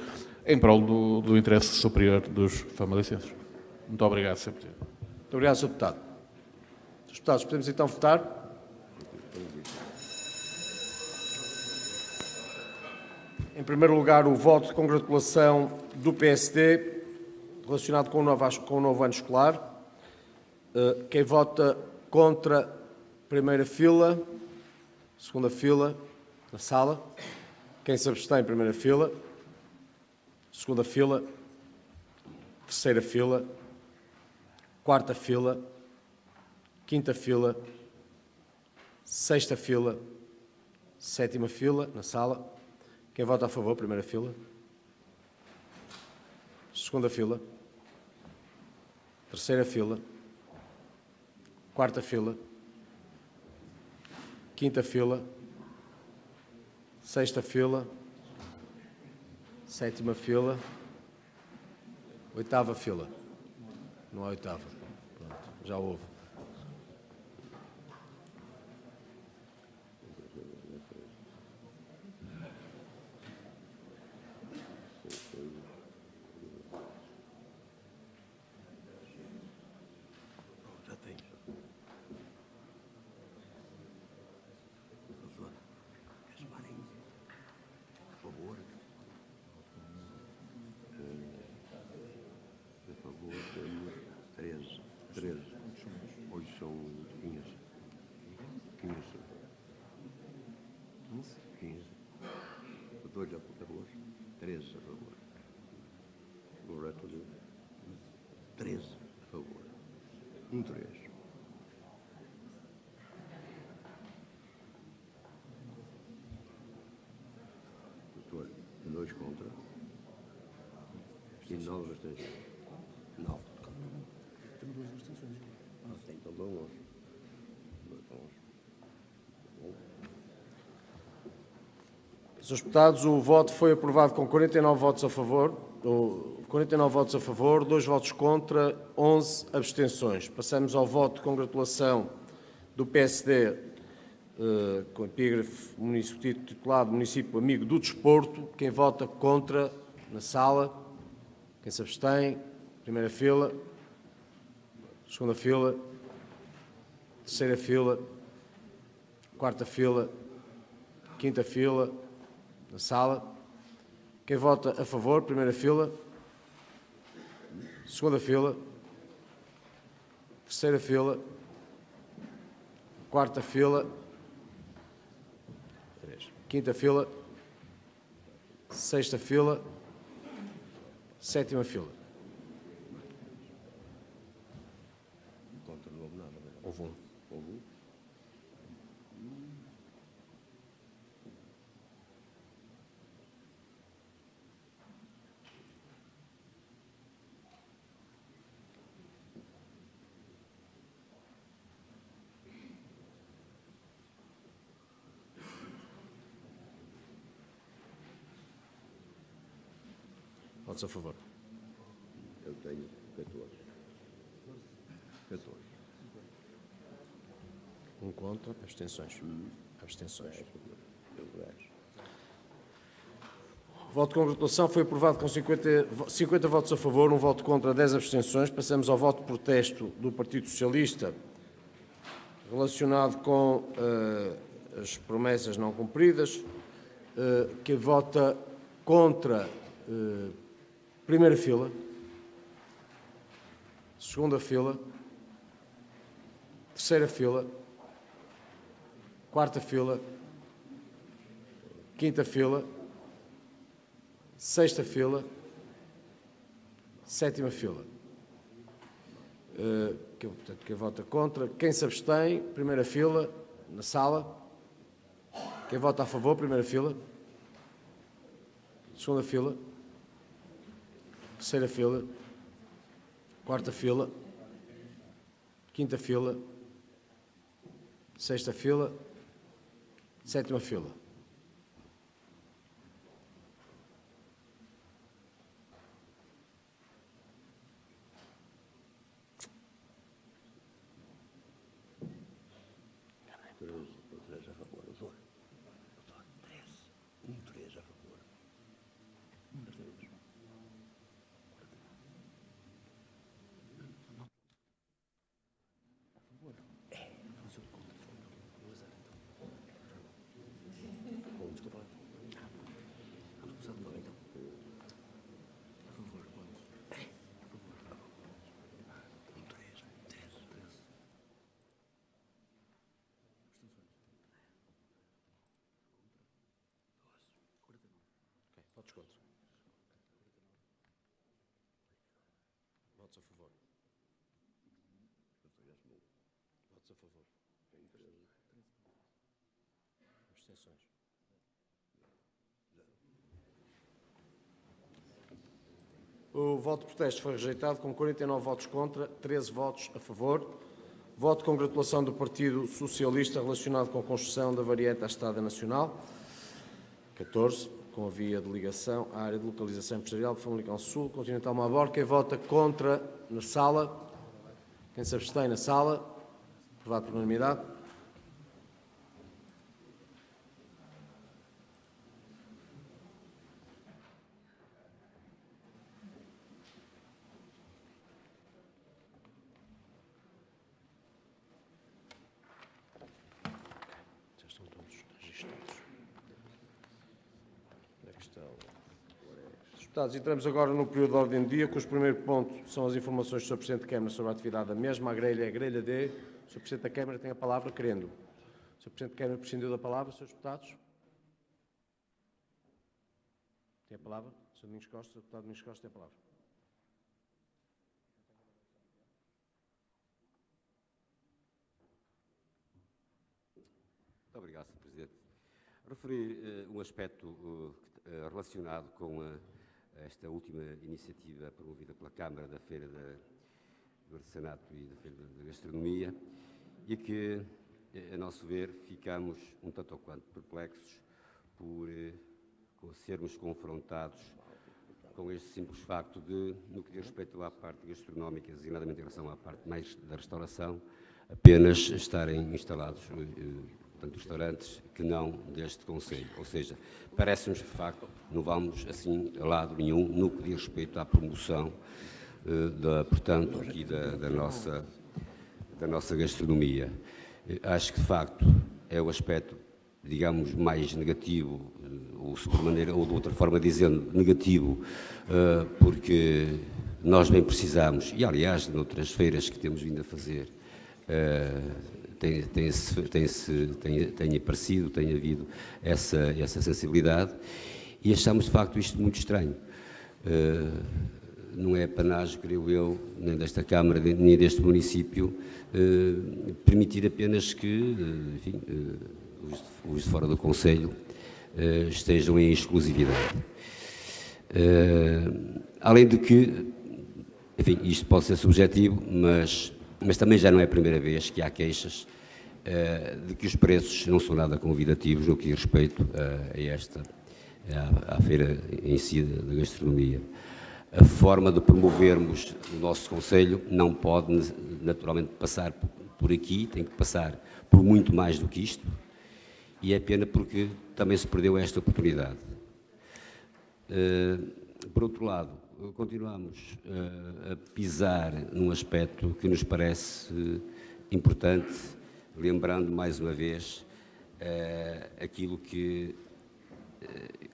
em prol do interesse superior dos famalicenses. Muito obrigado, Sr. Presidente. Muito obrigado, Sr. Deputado. Srs. Deputados, podemos então votar? Em primeiro lugar, o voto de congratulação do PSD relacionado com o novo ano escolar. Quem vota contra, primeira fila, segunda fila, na sala. Quem se abstém, primeira fila, segunda fila, terceira fila, quarta fila, quinta fila, sexta fila, sétima fila, na sala. Quem vota a favor, primeira fila. Segunda fila. Terceira fila. Quarta fila. Quinta fila. Sexta fila. Sétima fila. Oitava fila. Não há oitava. Pronto, já houve. Dois contra. E 9 abstenções. 9. Temos 2 abstenções. Então dão 11. Srs. Deputados, o voto foi aprovado com 49 votos a favor, 2 votos contra, 11 abstenções. Passamos ao voto de congratulação do PSD, com epígrafe titulado Município Amigo do Desporto. Quem vota contra, na sala. Quem se abstém, primeira fila, segunda fila, terceira fila, quarta fila, quinta fila, na sala. Quem vota a favor, primeira fila, segunda fila, terceira fila, quarta fila, quinta fila, sexta fila, sétima fila. Contra não houve nada. Houve um. votos a favor. Eu tenho 14. 14. Um contra, abstenções. Abstenções. O voto de congratulação foi aprovado com 50 votos a favor, um voto contra, 10 abstenções. Passamos ao voto de protesto do Partido Socialista relacionado com as promessas não cumpridas. Quem vota contra, primeira fila, segunda fila, terceira fila, quarta fila, quinta fila, sexta fila, sétima fila. Portanto, quem vota contra, quem se abstém, primeira fila, na sala. Quem vota a favor, primeira fila, segunda fila, terceira fila, quarta fila, quinta fila, sexta fila, sétima fila. Votos contra. Votos a favor. Votos a favor. Abstenções. O voto de protesto foi rejeitado com 49 votos contra, 13 votos a favor. Voto de congratulação do Partido Socialista relacionado com a construção da variante à Estrada Nacional. 14. Com a via de ligação à área de localização empresarial de Famalicão Sul, Continental Mabor. Quem vota contra na sala? Quem se abstém na sala? Aprovado por unanimidade. Já estão todos registrados. Deputados, entramos agora no período de ordem do dia, cujo primeiro ponto são as informações do Sr. Presidente da Câmara sobre a atividade da mesma. A grelha é a grelha D. O Sr. Presidente da Câmara tem a palavra, querendo. O Sr. Presidente da Câmara prescindiu da palavra. Srs. Deputados? Tem a palavra? Sr. Domingos Costa, Sr. Deputado Domingos Costa tem a palavra. Muito obrigado, Sr. Presidente. Referir um aspecto relacionado com esta última iniciativa promovida pela Câmara da Feira do Artesanato e da Feira da Gastronomia e que, a nosso ver, ficamos um tanto ou quanto perplexos por sermos confrontados com este simples facto de, no que diz respeito à parte gastronómica, designadamente em relação à parte mais da restauração, apenas estarem instalados portanto, restaurantes que não deste Conselho. Ou seja, parece-nos, de facto, não vamos assim a lado nenhum no que diz respeito à promoção, portanto, aqui da nossa gastronomia. Acho que, de facto, é o aspecto, digamos, mais negativo, ou sobremaneira, ou de outra forma dizendo negativo, porque nós bem precisamos, e aliás, noutras feiras que temos vindo a fazer, tem aparecido, tem havido essa sensibilidade e achamos de facto isto muito estranho. Não é apanágio, creio eu, nem desta Câmara, nem deste município, permitir apenas que, enfim, os de fora do Conselho estejam em exclusividade. Além de que, enfim, isto pode ser subjetivo, mas também já não é a primeira vez que há queixas de que os preços não são nada convidativos no que diz respeito à feira em si da gastronomia. a forma de promovermos o nosso Conselho não pode naturalmente passar por aqui, tem que passar por muito mais do que isto, e é pena porque também se perdeu esta oportunidade. Por outro lado, continuamos a pisar num aspecto que nos parece importante, lembrando mais uma vez aquilo que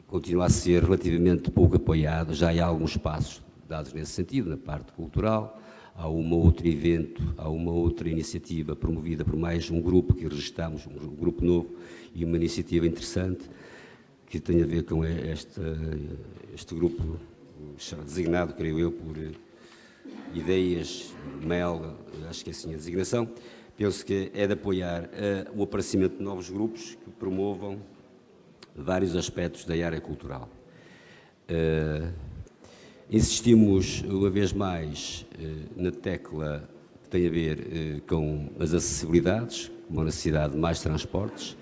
continua a ser relativamente pouco apoiado. Já há alguns passos dados nesse sentido, na parte cultural. Há um outro evento, há uma outra iniciativa promovida por mais um grupo que registramos, um grupo novo e uma iniciativa interessante que tem a ver com este grupo designado, creio eu, por Ideias, Mel, acho que é assim a designação. Penso que é de apoiar o aparecimento de novos grupos que promovam vários aspectos da área cultural. Insistimos, uma vez mais, na tecla que tem a ver com as acessibilidades, com a necessidade de mais transportes.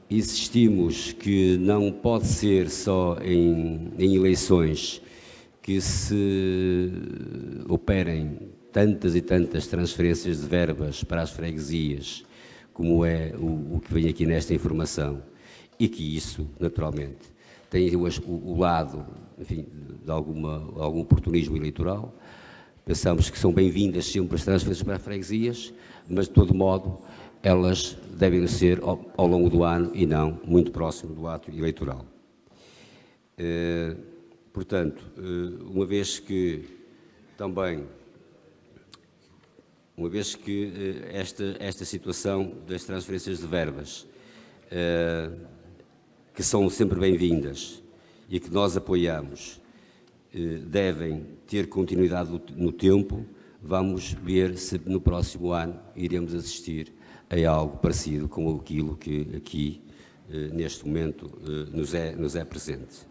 Insistimos que não pode ser só em eleições que se operem tantas e tantas transferências de verbas para as freguesias, como é o que vem aqui nesta informação, e que isso, naturalmente, tem o lado, enfim, de algum oportunismo eleitoral. Pensamos que são bem-vindas sempre as transferências para as freguesias, mas, de todo modo, elas devem ser ao longo do ano e não muito próximo do ato eleitoral. Portanto, uma vez que esta situação das transferências de verbas, que são sempre bem-vindas e que nós apoiamos, devem ter continuidade no tempo, vamos ver se no próximo ano iremos assistir a algo parecido com aquilo que aqui, neste momento, nos é presente.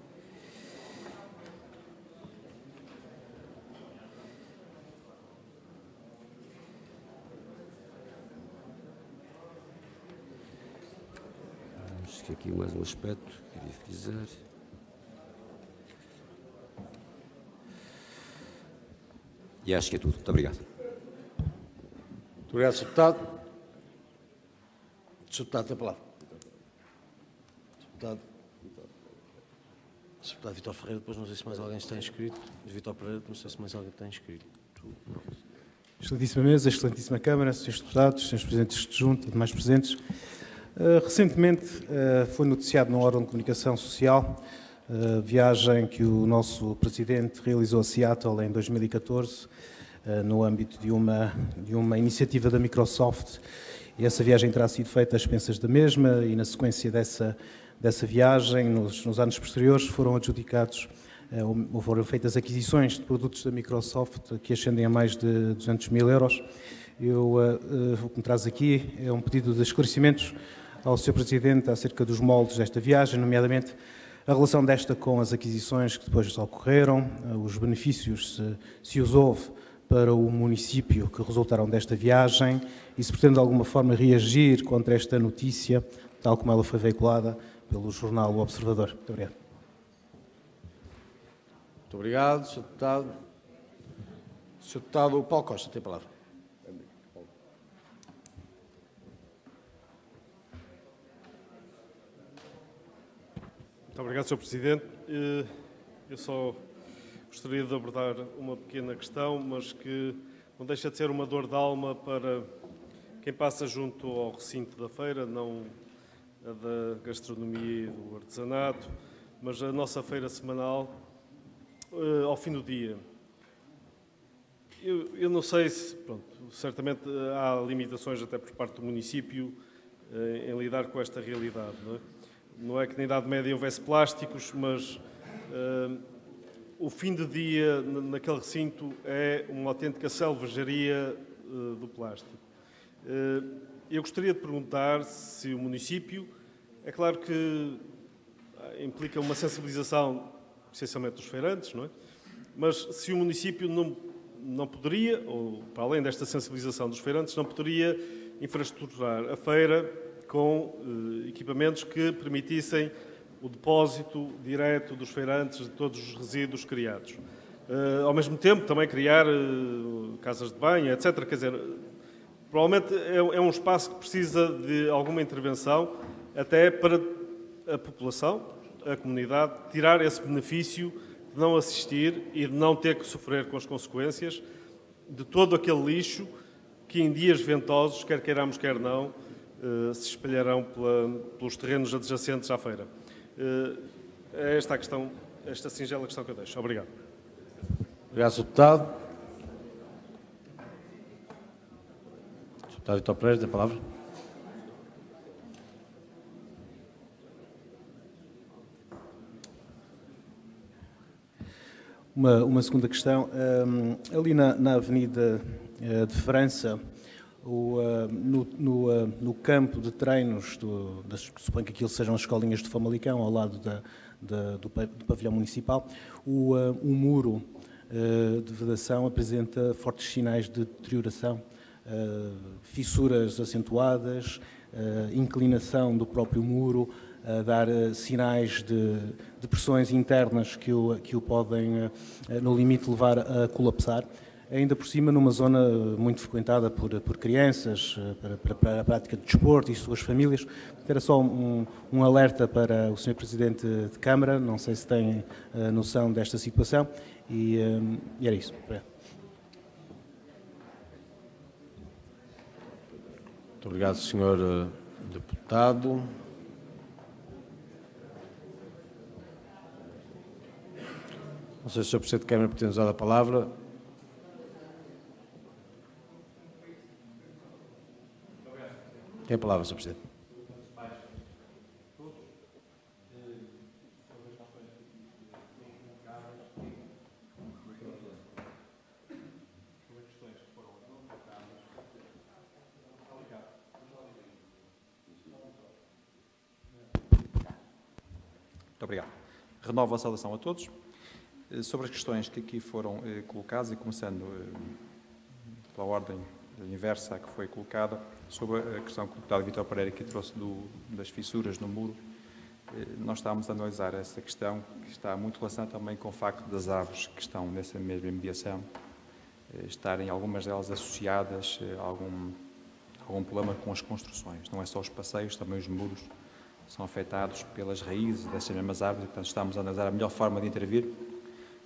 Acho que aqui mais um aspecto que queria frisar. E acho que é tudo. Muito obrigado. Muito obrigado, Sr. Deputado. Sr. Deputado, tem a palavra. Sr. Deputado Vítor Ferreira, depois não sei se mais alguém está inscrito. Vítor Pereira, não sei se mais alguém está inscrito. Excelentíssima Mesa, Excelentíssima Câmara, Srs. Deputados, Srs. Presidentes de Junta e demais presentes. Recentemente foi noticiado no órgão de comunicação social a viagem que o nosso Presidente realizou a Seattle em 2014, no âmbito de uma iniciativa da Microsoft. E essa viagem terá sido feita às expensas da mesma e, na sequência dessa viagem, nos anos posteriores, foram feitas aquisições de produtos da Microsoft que ascendem a mais de 200 mil euros. O que me traz aqui é um pedido de esclarecimentos ao Sr. Presidente acerca dos moldes desta viagem, nomeadamente a relação desta com as aquisições que depois ocorreram, os benefícios, se os houve, para o município que resultaram desta viagem e se pretende de alguma forma reagir contra esta notícia, tal como ela foi veiculada pelo jornal O Observador. Muito obrigado. Muito obrigado, Sr. Deputado. Sr. Deputado Paulo Costa, tem a palavra. Muito obrigado, Sr. Presidente. Eu só gostaria de abordar uma pequena questão, mas que não deixa de ser uma dor de alma para quem passa junto ao recinto da feira, não a da gastronomia e do artesanato, mas a nossa feira semanal, ao fim do dia. Eu não sei se, pronto, certamente há limitações até por parte do município em lidar com esta realidade, não é? Não é que na Idade Média houvesse plásticos, mas o fim de dia naquele recinto é uma autêntica selvageria do plástico. Eu gostaria de perguntar se o município, é claro que implica uma sensibilização, essencialmente dos feirantes, não é? Mas se o município não poderia, ou para além desta sensibilização dos feirantes, não poderia infraestruturar a feira com equipamentos que permitissem o depósito direto dos feirantes de todos os resíduos criados. Ao mesmo tempo, também criar casas de banho, etc. Quer dizer, provavelmente é um espaço que precisa de alguma intervenção, até para a população, a comunidade, tirar esse benefício de não assistir e de não ter que sofrer com as consequências de todo aquele lixo que em dias ventosos, quer queiramos, quer não, se espalharão pelos terrenos adjacentes à feira. É esta a questão, esta singela questão que eu deixo. Obrigado. Obrigado, Sr. Deputado. Sr. Deputado Vítor Pereira, tem a palavra. Uma segunda questão. Ali na Avenida de França, no campo de treinos, suponho que aquilo sejam as escolinhas de Famalicão, ao lado do pavilhão municipal, o muro de vedação apresenta fortes sinais de deterioração, fissuras acentuadas, inclinação do próprio muro, a dar sinais de pressões internas que o podem, no limite, levar a colapsar. Ainda por cima, numa zona muito frequentada por crianças, para a prática de desporto e suas famílias. Era só um alerta para o Sr. Presidente de Câmara, não sei se tem noção desta situação, e era isso. Muito obrigado, Sr. Deputado. Não sei se o Sr. Presidente de Câmara pretende usar a palavra. Tem a palavra, Sr. Presidente. Muito obrigado. Renovo a saudação a todos. Sobre as questões que aqui foram colocadas, e começando pela ordem inversa que foi colocada, sobre a questão que o deputado Vítor Pereira aqui trouxe das fissuras no muro, nós estamos a analisar essa questão, que está muito relacionada também com o facto das árvores que estão nessa mesma imediação, estarem algumas delas associadas a algum problema com as construções. Não é só os passeios, também os muros são afetados pelas raízes dessas mesmas árvores, e, portanto, estamos a analisar a melhor forma de intervir,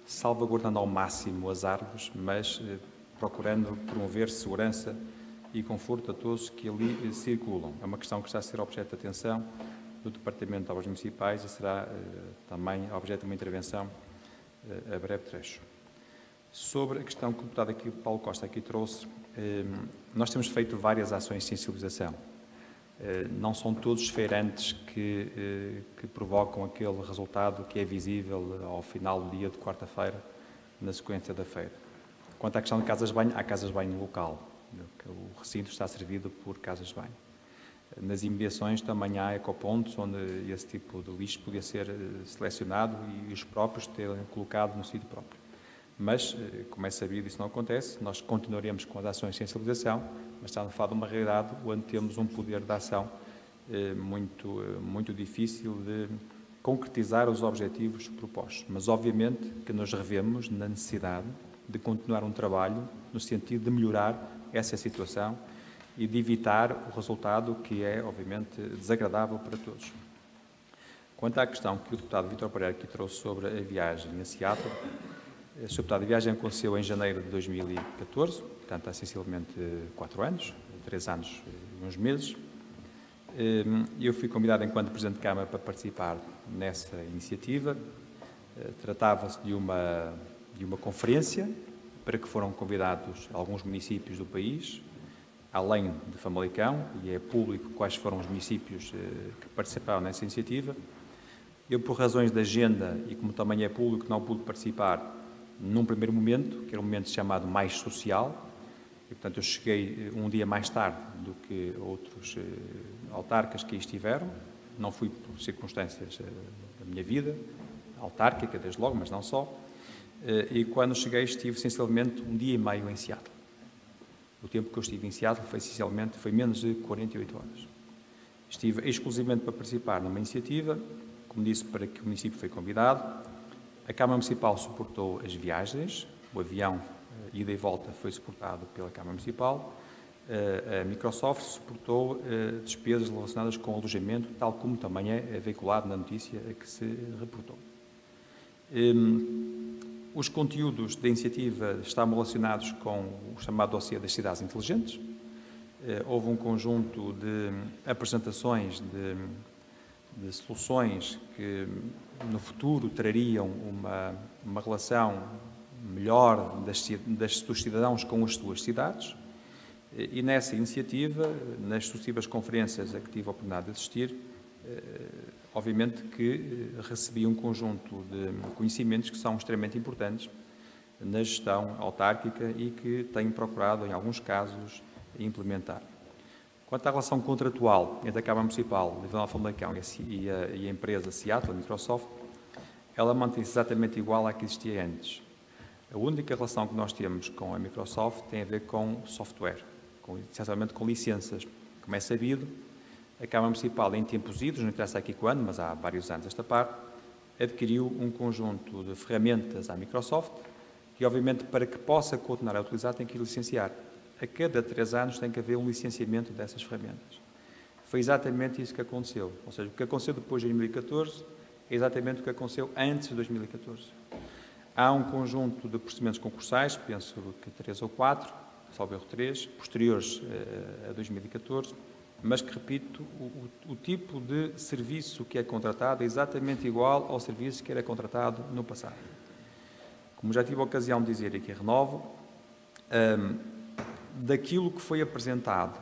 salvaguardando ao máximo as árvores, mas procurando promover segurança e conforto a todos que ali circulam. É uma questão que está a ser objeto de atenção do Departamento de Obras Municipais e será também objeto de uma intervenção a breve trecho. Sobre a questão que o deputado aqui, Paulo Costa, aqui trouxe, nós temos feito várias ações de sensibilização. Não são todos os feirantes que provocam aquele resultado que é visível ao final do dia de quarta-feira, na sequência da feira. Quanto à questão de casas de banho, há casas de banho no local. O recinto está servido por casas de banho. Nas imediações também há ecopontos onde esse tipo de lixo podia ser selecionado e os próprios terem colocado no sítio próprio. Mas, como é sabido, isso não acontece. Nós continuaremos com as ações de sensibilização, mas estamos a falar de uma realidade onde temos um poder de ação muito difícil de concretizar os objetivos propostos. Mas, obviamente, que nos revemos na necessidade de continuar um trabalho no sentido de melhorar essa situação e de evitar o resultado que é, obviamente, desagradável para todos. Quanto à questão que o deputado Vítor Pereira aqui trouxe sobre a viagem a Seattle, a sua viagem aconteceu em janeiro de 2014, portanto há sensivelmente 4 anos, 3 anos e uns meses. Eu fui convidado enquanto Presidente de Câmara para participar nessa iniciativa. Tratava-se de uma conferência para que foram convidados alguns municípios do país, além de Famalicão, e é público quais foram os municípios que participaram nessa iniciativa. Eu, por razões de agenda e como também é público, não pude participar num primeiro momento, que era um momento chamado mais social, e, portanto, eu cheguei um dia mais tarde do que outros autarcas que aí estiveram. Não fui por circunstâncias da minha vida, autárquica, desde logo, mas não só. E quando cheguei, estive essencialmente um dia e meio em Seattle. O tempo que eu estive em Seattle foi menos de 48 horas. Estive exclusivamente para participar numa iniciativa, como disse, para que o município foi convidado, A Câmara Municipal suportou as viagens, o avião ida e volta foi suportado pela Câmara Municipal, a Microsoft suportou despesas relacionadas com alojamento, tal como também é veiculado na notícia a que se reportou. Os conteúdos da iniciativa estavam relacionados com o chamado dossiê das cidades inteligentes. Houve um conjunto de apresentações de soluções que no futuro trariam uma relação melhor dos cidadãos com as suas cidades. E nessa iniciativa, nas sucessivas conferências a que tive a oportunidade de assistir, obviamente que recebi um conjunto de conhecimentos que são extremamente importantes na gestão autárquica e que tenho procurado, em alguns casos, implementar. Quanto à relação contratual entre a Câmara Municipal de Vila Nova de Famalicão e a empresa Seattle, a Microsoft, ela mantém-se exatamente igual à que existia antes. A única relação que nós temos com a Microsoft tem a ver com software, essencialmente com licenças. Como é sabido, a Câmara Municipal, em tempos idos, não interessa aqui quando, mas há vários anos esta parte, adquiriu um conjunto de ferramentas à Microsoft que, obviamente, para que possa continuar a utilizar, tem que licenciar. A cada 3 anos tem que haver um licenciamento dessas ferramentas. Foi exatamente isso que aconteceu. Ou seja, o que aconteceu depois de 2014 é exatamente o que aconteceu antes de 2014. Há um conjunto de procedimentos concursais, penso que 3 ou 4, salvo erro 3, posteriores a 2014, mas que, repito, o tipo de serviço que é contratado é exatamente igual ao serviço que era contratado no passado. Como já tive a ocasião de dizer aqui, renovo, daquilo que foi apresentado,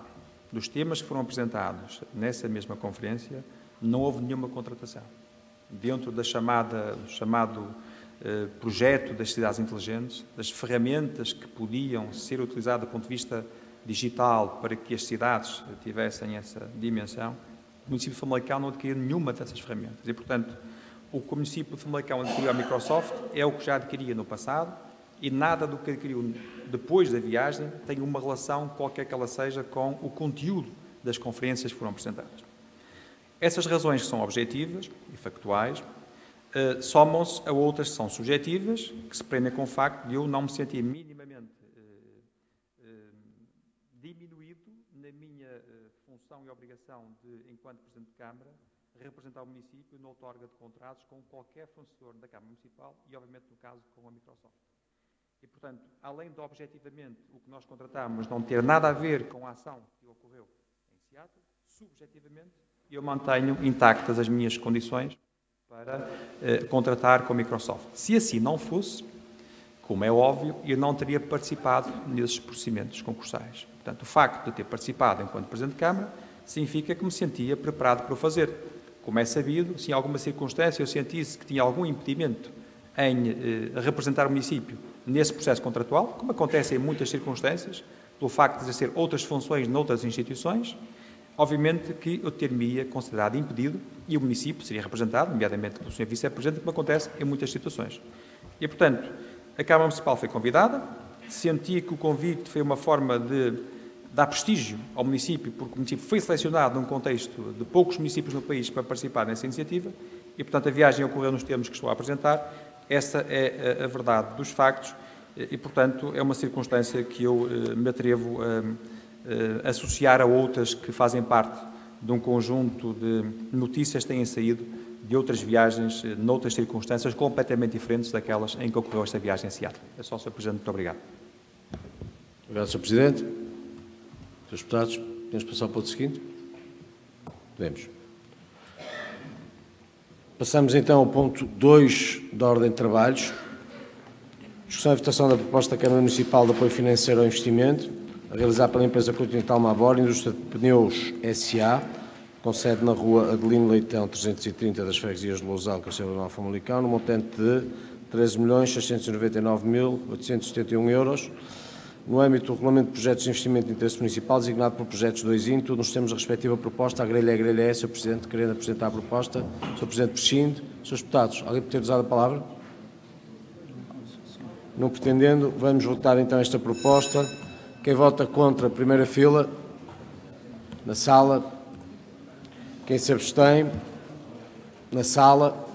dos temas que foram apresentados nessa mesma conferência, não houve nenhuma contratação. Dentro do chamado projeto das cidades inteligentes, das ferramentas que podiam ser utilizadas do ponto de vista digital para que as cidades tivessem essa dimensão, o município de Famalicão não adquiriu nenhuma dessas ferramentas. E, portanto, o que o município de Famalicão adquiriu à Microsoft é o que já adquiria no passado e nada do que adquiriu depois da viagem tem uma relação, qualquer que ela seja, com o conteúdo das conferências que foram apresentadas. Essas razões que são objetivas e factuais somam-se a outras que são subjetivas, que se prendem com o facto de eu não me sentir minimamente diminuído na minha função e obrigação de, enquanto Presidente de Câmara, representar o município na outorga de contratos com qualquer fornecedor da Câmara Municipal e, obviamente, no caso, com a Microsoft. E, portanto, além de, objetivamente, o que nós contratamos não ter nada a ver com a ação que ocorreu em Seattle, subjetivamente, eu mantenho intactas as minhas condições para contratar com a Microsoft. Se assim não fosse, como é óbvio, eu não teria participado nesses procedimentos concursais. Portanto, o facto de ter participado enquanto Presidente de Câmara significa que me sentia preparado para o fazer. Como é sabido, se em alguma circunstância eu sentisse que tinha algum impedimento em representar o município nesse processo contratual, como acontece em muitas circunstâncias, pelo facto de exercer outras funções noutras instituições, obviamente que eu ter-me-ia considerado impedido e o município seria representado, nomeadamente pelo Sr. Vice-Presidente, como acontece em muitas situações. E, portanto, a Câmara Municipal foi convidada, senti que o convite foi uma forma de dar prestígio ao município, porque o município foi selecionado num contexto de poucos municípios no país para participar nessa iniciativa e, portanto, a viagem ocorreu nos termos que estou a apresentar. Essa é a verdade dos factos e, portanto, é uma circunstância que eu me atrevo a associar a outras que fazem parte de um conjunto de notícias que têm saído de outras viagens, noutras circunstâncias completamente diferentes daquelas em que ocorreu esta viagem a Seattle. É só, Sr. Presidente. Muito obrigado. Obrigado, Sr. Presidente. Senhores deputados, podemos passar ao ponto seguinte? Podemos. Passamos então ao ponto 2 da ordem de trabalhos. Discussão e votação da proposta da Câmara Municipal de Apoio Financeiro ao Investimento, a realizar pela empresa Continental Mabor, Indústria de Pneus S.A., com sede na rua Adelino Leitão, 330 das Freguesias de Lousal, Castelo de Nova Famalicão, no montante de 13.699.871 euros, no âmbito do Regulamento de Projetos de Investimento de Interesse Municipal, designado por Projetos 2 IN, tudo nos termos da respectiva proposta. A grelha é a grelha é, Sr. Presidente, querendo apresentar a proposta. Sr. Presidente, prescinde. Srs. Deputados, alguém por ter usado a palavra? Não pretendendo, vamos votar então esta proposta. Quem vota contra a primeira fila, na sala. Quem se abstém, na sala.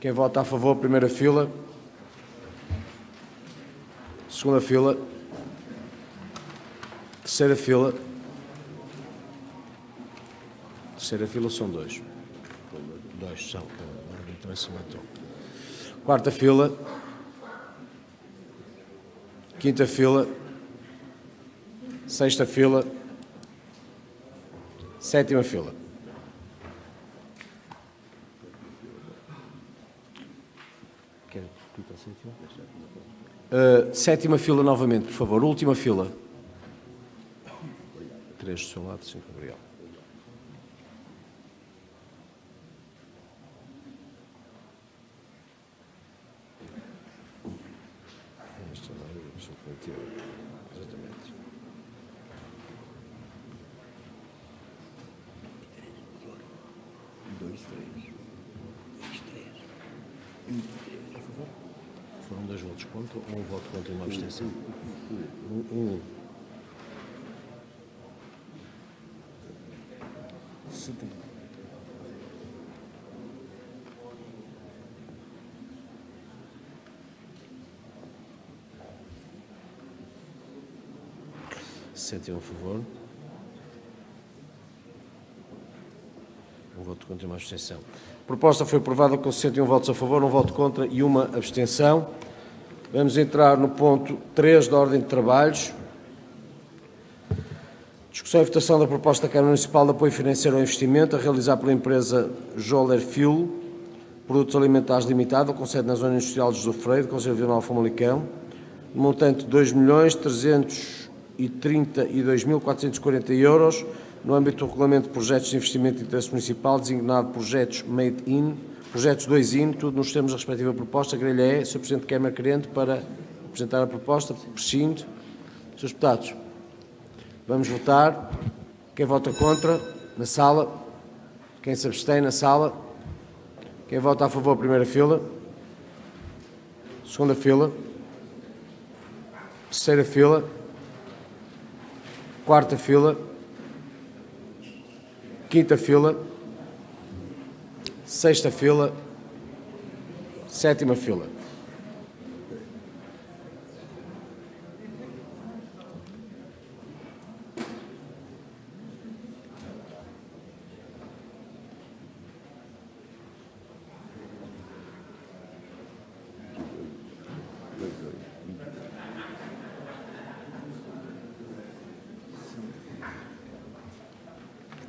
Quem vota a favor, primeira fila. Segunda fila. Terceira fila. Terceira fila são dois. Dois são. Também se matou. Quarta fila. Quinta fila. Sexta fila. Sétima fila. Sétima fila novamente, por favor. Última fila. 3 do seu lado, 5, Gabriel. Exatamente. Foram 2 votos contra, um voto contra e uma abstenção. Um. 61 a favor. Um voto contra e uma abstenção. A proposta foi aprovada com 61 votos a favor, um voto contra e uma abstenção. Vamos entrar no ponto 3 da ordem de trabalhos. Discussão e votação da proposta da Câmara Municipal de Apoio Financeiro ao Investimento a realizar pela empresa Joler Fuel, Produtos Alimentares Limitada, com sede na Zona Industrial de José Freire, Conselho Regional de Famalicão, no montante de 2.332.440 euros, no âmbito do Regulamento de Projetos de Investimento de Interesse Municipal, designado Projetos Made In, Projetos 2IN, tudo nos termos da respectiva proposta. Grelha é, Sr. Presidente Câmara querente, para apresentar a proposta. Prescindo. Srs. Deputados, vamos votar. Quem vota contra, na sala. Quem se abstém, na sala. Quem vota a favor, primeira fila. Segunda fila. Terceira fila. Quarta fila. Quinta fila. Sexta fila. Sétima fila.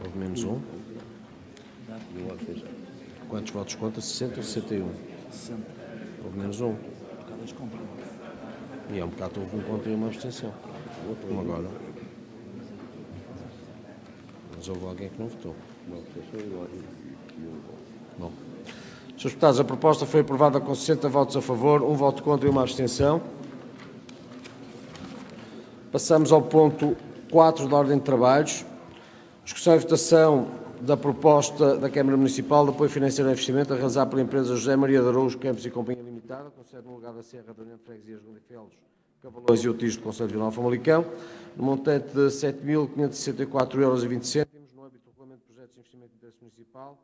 Houve menos um. Quantos votos contra? 60 ou 61? 60. Houve menos um. E há um bocado houve um contra e uma abstenção. Como agora. Mas houve alguém que não votou. Bom. Srs. Deputados, a proposta foi aprovada com 60 votos a favor, um voto contra e uma abstenção. Passamos ao ponto 4 da ordem de trabalhos. Discussão e votação da proposta da Câmara Municipal de Apoio Financeiro ao Investimento a realizar pela empresa José Maria de Araújo Campos e Companhia Limitada, com sede no lugar da Serra da União de Freguesias de Gondifelos, Cavalões e Otis do Conselho Regional de Famalicão, no montante de 7.564,20 euros, no âmbito do Regulamento de Projetos de Investimento de Interesse Municipal,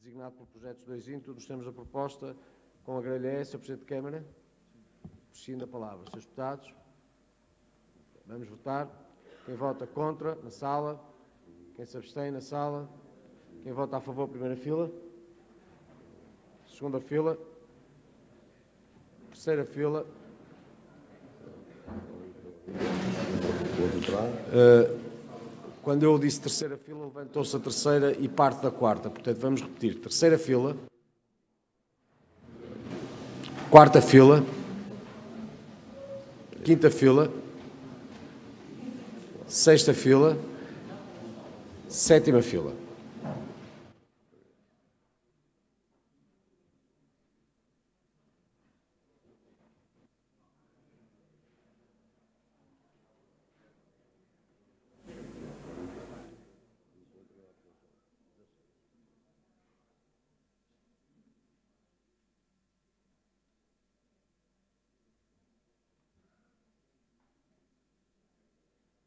designado por Projetos 2IN, todos temos a proposta com a grelha é, Sr. Presidente de Câmara. Prescindo a palavra. Srs. Deputados, vamos votar. Quem vota contra, na sala. Quem se abstém, na sala. Quem vota a favor, primeira fila. Segunda fila. Terceira fila. Quando eu disse terceira fila, levantou-se a terceira e parte da quarta. Portanto, vamos repetir. Terceira fila. Quarta fila. Quinta fila. Sexta fila. Sétima fila.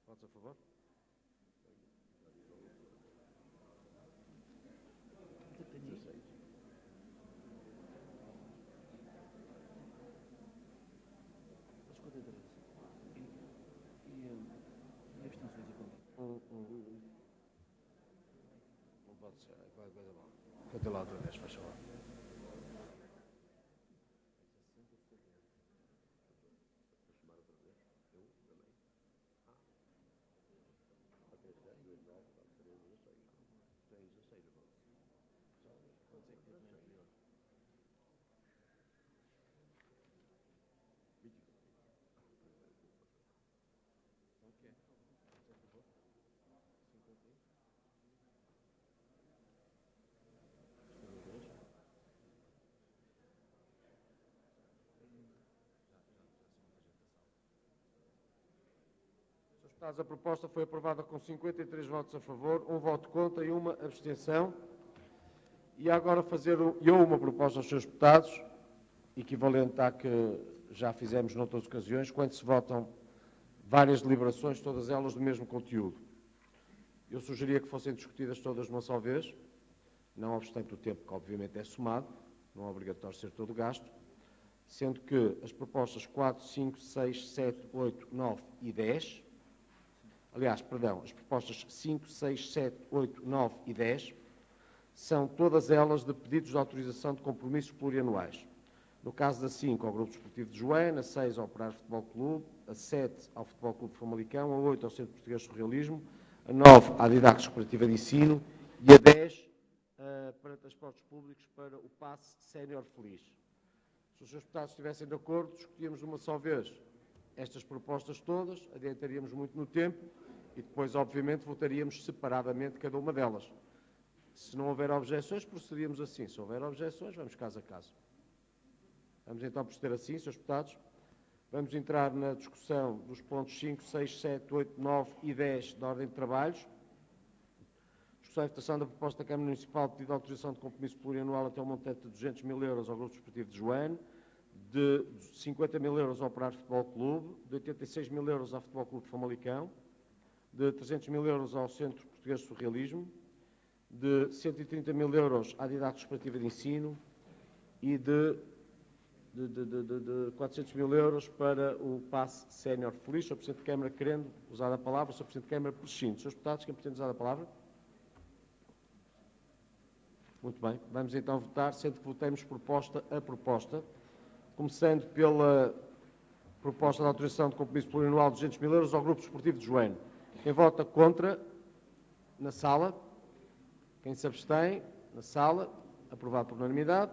Votos a favor? Não pode ser. Qualquer coisa mal. Conta lá outra vez, faz favor. A proposta foi aprovada com 53 votos a favor, 1 voto contra e 1 abstenção. E agora fazer uma proposta aos seus deputados, equivalente à que já fizemos noutras ocasiões, quando se votam várias deliberações, todas elas do mesmo conteúdo. Eu sugeria que fossem discutidas todas de uma só vez, não obstante o tempo que obviamente é somado, não é obrigatório ser todo gasto, sendo que as propostas 4, 5, 6, 7, 8, 9 e 10, aliás, perdão, as propostas 5, 6, 7, 8, 9 e 10 são todas elas de pedidos de autorização de compromissos plurianuais. No caso da 5, ao Grupo Desportivo de Joana, a 6 ao Operário Futebol Clube, a 7 ao Futebol Clube de Famalicão, a 8 ao Centro Português de Surrealismo, a 9 à Didática Cooperativa de Ensino e a 10 para transportes públicos para o Passe Sénior Feliz. Se os seus deputados estivessem de acordo, discutíamos de uma só vez estas propostas todas, adiantaríamos muito no tempo e depois, obviamente, votaríamos separadamente cada uma delas. Se não houver objeções, procedíamos assim. Se houver objeções, vamos caso a caso. Vamos então proceder assim, Srs. Deputados. Vamos entrar na discussão dos pontos 5, 6, 7, 8, 9 e 10 da Ordem de Trabalhos. Discussão e votação da proposta da Câmara Municipal de pedido de autorização de compromisso plurianual até um montante de 200 mil euros ao Grupo Desportivo de Joane, de 50 mil euros ao Operário Futebol Clube, de 86 mil euros ao Futebol Clube de Famalicão, de 300 mil euros ao Centro Português de Surrealismo, de 130 mil euros à Didática Cooperativa de Ensino e de 400 mil euros para o Passe Sénior Feliz. Sr. Presidente de Câmara, querendo usar a palavra, Sr. Presidente de Câmara, prescindo. Srs. Deputados, quem pretende usar a palavra? Muito bem. Vamos então votar, sendo que votemos proposta a proposta, começando pela proposta de autorização de compromisso plurianual de 200 mil euros ao Grupo Desportivo de Joane. Quem vota contra, na sala. Quem se abstém, na sala. Aprovado por unanimidade.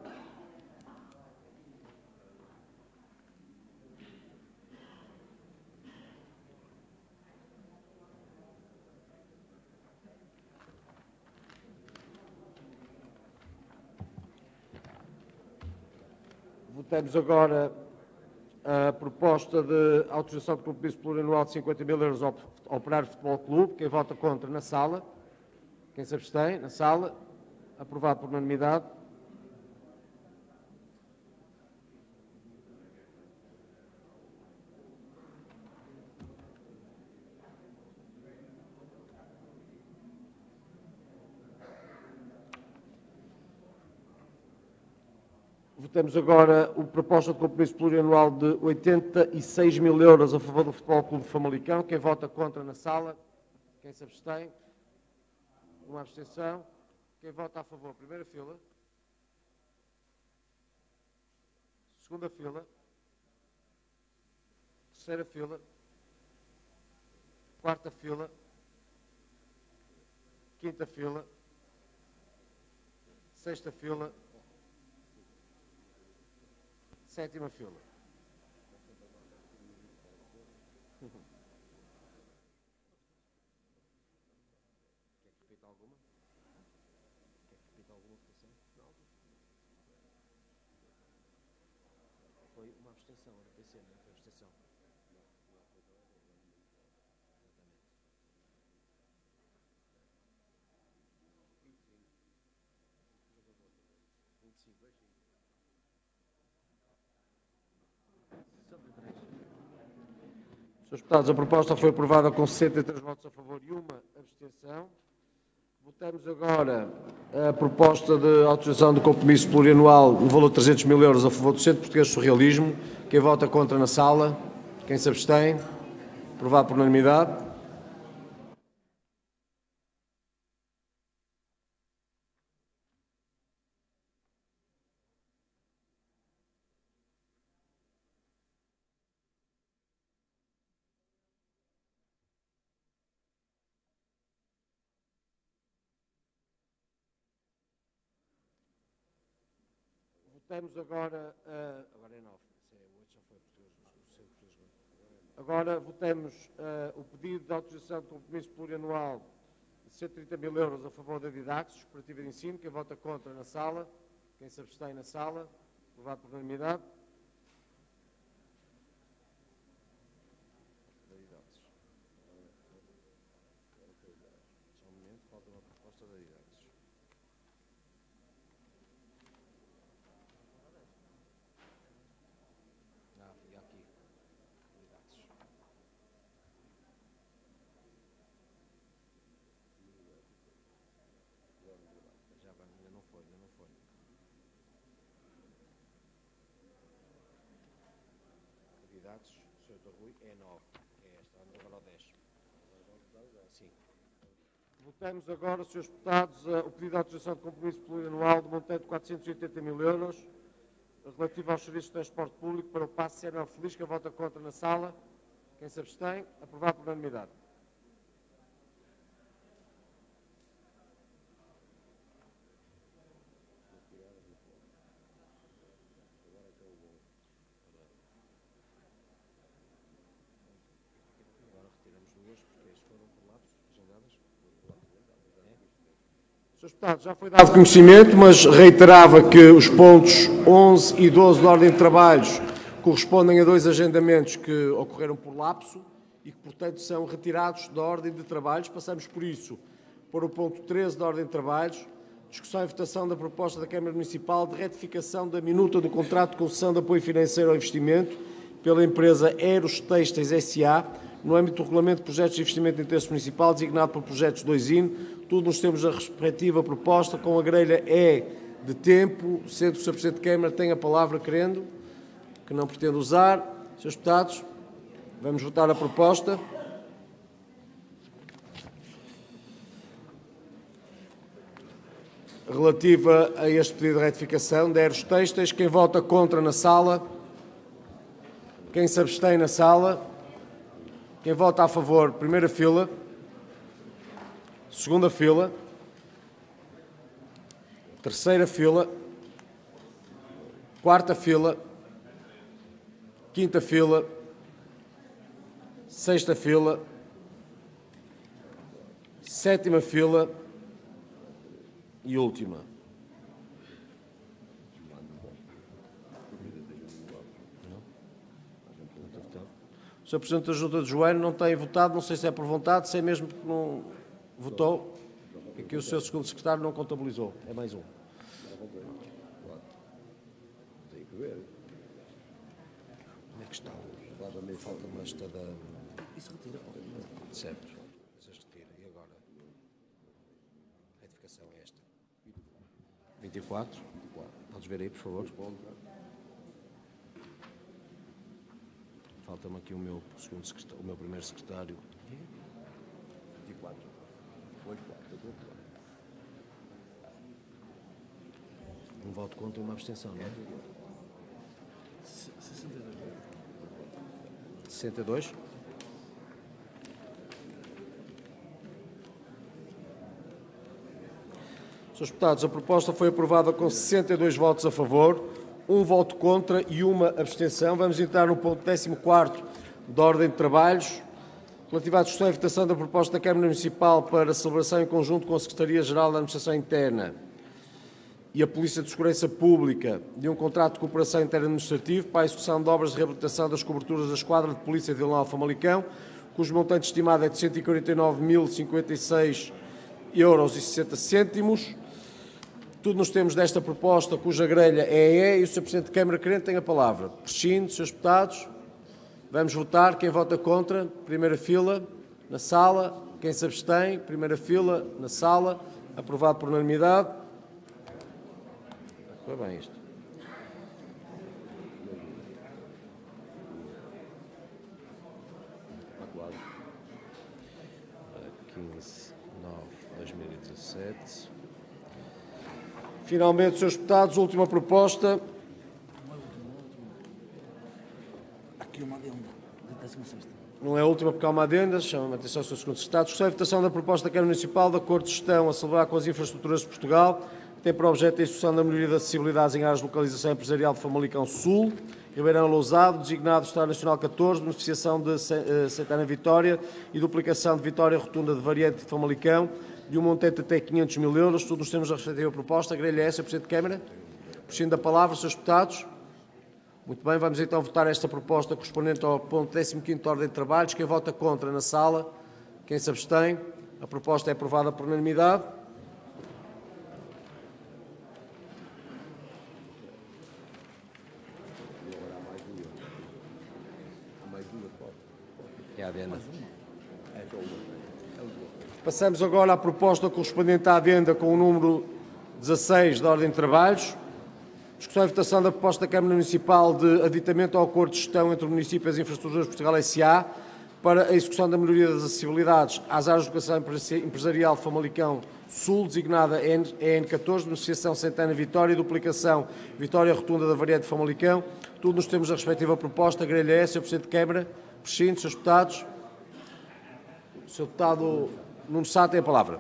Votamos agora a proposta de autorização de compromisso plurianual de 50 mil euros ao Operário Futebol Clube. Quem vota contra, na sala. Quem se abstém, na sala. Aprovado por unanimidade. Votamos agora a proposta de compromisso plurianual de 86 mil euros a favor do Futebol Clube de Famalicão. Quem vota contra, na sala. Quem se abstém? Uma abstenção. Quem vota a favor? Primeira fila. Segunda fila. Terceira fila. Quarta fila. Quinta fila. Sexta fila. Sétima fila. Quer que repita alguma? Quer que repita alguma votação? Não. Foi uma abstenção, era PC, não foi abstenção. Srs. Deputados, a proposta foi aprovada com 63 votos a favor e uma abstenção. Votamos agora a proposta de autorização de compromisso plurianual no valor de 300 mil euros a favor do Centro Português de Surrealismo. Quem vota contra, na sala. Quem se abstém? Aprovado por unanimidade. Votamos agora... agora é 9. Agora votamos o pedido de autorização de compromisso plurianual de 130 mil euros a favor da Didaxis, cooperativa de ensino. Quem vota contra na sala? Quem se abstém na sala? Aprovado por unanimidade. Só um momento, falta uma proposta da Didaxis. E aqui. Didaxis. Já vai, ainda não foi. Didaxis, Sr. Dr. Rui, é 9. É esta, vamos agora ao 10. Sim. Votamos agora, Srs. Deputados, o pedido de autorização de compromisso plurianual de montante de 480 mil euros relativo aos serviços de transporte público para o passe Senhor Feliz. Quem vota contra na sala? Quem se abstém? Aprovado por unanimidade. Srs. Deputados, já foi dado conhecimento, mas reiterava que os pontos 11 e 12 da ordem de trabalhos correspondem a 2 agendamentos que ocorreram por lapso e que, portanto, são retirados da ordem de trabalhos. Passamos, por isso, para o ponto 13 da ordem de trabalhos, discussão e votação da proposta da Câmara Municipal de retificação da minuta do contrato de concessão de apoio financeiro ao investimento pela empresa Eros Têxteis S.A., no âmbito do Regulamento de Projetos de Investimento de Interesse Municipal, designado por Projetos 2IN, tudo nos termos da respectiva proposta, com a grelha de tempo, sendo que o Sr. Presidente de Câmara tem a palavra, querendo, que não pretende usar. Srs. Deputados, vamos votar a proposta. Relativa a este pedido de retificação de Eros Têxteis. Quem vota contra na sala? Quem se abstém na sala? Quem vota a favor, primeira fila. Segunda fila. Terceira fila. Quarta fila. Quinta fila. Sexta fila. Sétima fila. E última. O Sr. Presidente da Junta de Joelho não tem votado, não sei se é por vontade, sei mesmo que não votou, e que o Sr. Segundo Secretário não contabilizou. É mais um. Tem que ver. Onde é que está? Lá também falta uma esta da... Isso retira. Certo. Isso retira. E agora? A retificação é esta. 24. Podes ver aí, por favor. Falta-me aqui o meu segundo secretário, o meu primeiro secretário. 24. 84. Um voto contra e uma abstenção, não é? 62. Srs. Deputados, a proposta foi aprovada com 62 votos a favor, um voto contra e uma abstenção. Vamos entrar no ponto 14º da ordem de trabalhos, relativo à discussão e votação da proposta da Câmara Municipal para a celebração em conjunto com a Secretaria-Geral da Administração Interna e a Polícia de Segurança Pública de um contrato de cooperação interadministrativo para a execução de obras de reabilitação das coberturas da Esquadra de Polícia de Vila Famalicão, cujo montante estimado é de 149.056,60 €. Tudo nos temos desta proposta, cuja grelha é e o Sr. Presidente de Câmara querente tem a palavra. Prescindo, Srs. Deputados, vamos votar. Quem vota contra, primeira fila, na sala. Quem se abstém, primeira fila, na sala. Aprovado por unanimidade. Foi bem isto. Ora, 15/9/2017. Finalmente, Srs. Deputados, última proposta. Aqui uma adenda, da 16ª. Não é a última porque há uma adenda, chama-me a atenção, Sr. Segundo Secretário. Discussão e votação da proposta da Câmara Municipal de acordo de gestão a celebrar com as infraestruturas de Portugal, que tem por objeto a execução da melhoria das acessibilidades em áreas de localização empresarial de Famalicão Sul, Ribeirão Lousado, designado Estrada Nacional 14, beneficiação de Santana Vitória e duplicação de Vitória Rotunda de Variante de Famalicão, de um montante até 500 mil euros, tudo nos termos da respectiva proposta. Grelha é Sr. Presidente de Câmara. Prescindo da palavra, Srs. Deputados. Muito bem, vamos então votar esta proposta correspondente ao ponto 15º da Ordem de Trabalhos. Quem vota contra na sala? Quem se abstém? A proposta é aprovada por unanimidade. Passamos agora à proposta correspondente à adenda com o número 16 da Ordem de Trabalhos. Discussão e votação da proposta da Câmara Municipal de aditamento ao acordo de gestão entre o município e as infraestruturas de Portugal S.A. para a execução da melhoria das acessibilidades às áreas de locação empresarial de Famalicão Sul, designada EN14, beneficiação Santana Vitória e duplicação Vitória Rotunda da Variante de Famalicão. Tudo nos termos da respectiva proposta. Grelha é, Sr. Presidente de Câmara. Prescindo, Srs. Deputados. O Sr. Deputado Nuno Sá tem a palavra.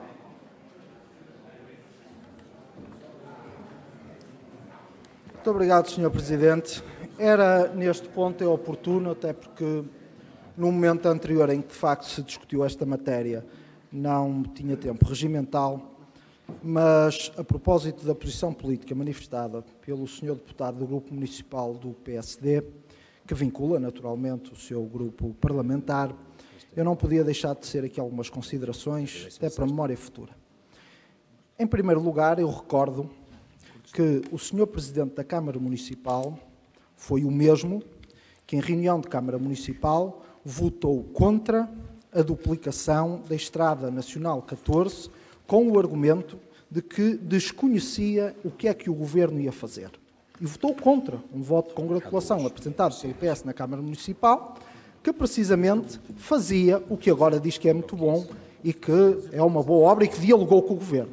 Muito obrigado, Sr. Presidente. Era, neste ponto, é oportuno, até porque no momento anterior em que, de facto, se discutiu esta matéria, não tinha tempo regimental, mas, a propósito da posição política manifestada pelo Sr. Deputado do Grupo Municipal do PSD, que vincula, naturalmente, o seu grupo parlamentar, eu não podia deixar de tecer aqui algumas considerações, até para a memória futura. Em primeiro lugar, eu recordo que o Sr. Presidente da Câmara Municipal foi o mesmo que, em reunião de Câmara Municipal, votou contra a duplicação da Estrada Nacional 14, com o argumento de que desconhecia o que é que o Governo ia fazer. E votou contra um voto de congratulação apresentado pelo PS na Câmara Municipal, que precisamente fazia o que agora diz que é muito bom e que é uma boa obra e que dialogou com o Governo.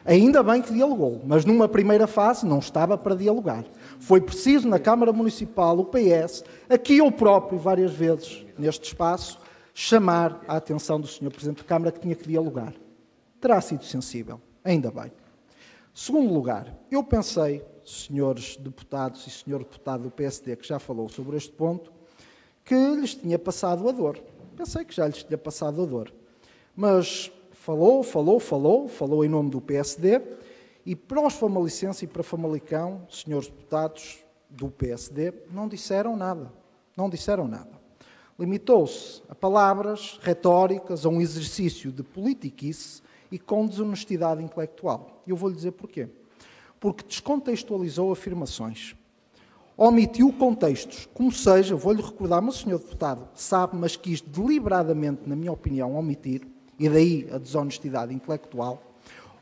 Ainda bem que dialogou, mas numa primeira fase não estava para dialogar. Foi preciso na Câmara Municipal, o PS, aqui eu próprio, várias vezes neste espaço, chamar a atenção do Sr. Presidente da Câmara que tinha que dialogar. Terá sido sensível, ainda bem. Segundo lugar, eu pensei, senhores deputados e senhor deputado do PSD que já falou sobre este ponto, que lhes tinha passado a dor. Pensei que já lhes tinha passado a dor. Mas falou em nome do PSD e para os famalicenses e para Famalicão, senhores deputados do PSD, não disseram nada. Não disseram nada. Limitou-se a palavras retóricas, a um exercício de politiquice e com desonestidade intelectual. E eu vou-lhe dizer porquê. Porque descontextualizou afirmações. Omitiu contextos, como seja, vou-lhe recordar, mas o senhor deputado sabe, mas quis deliberadamente, na minha opinião, omitir, e daí a desonestidade intelectual,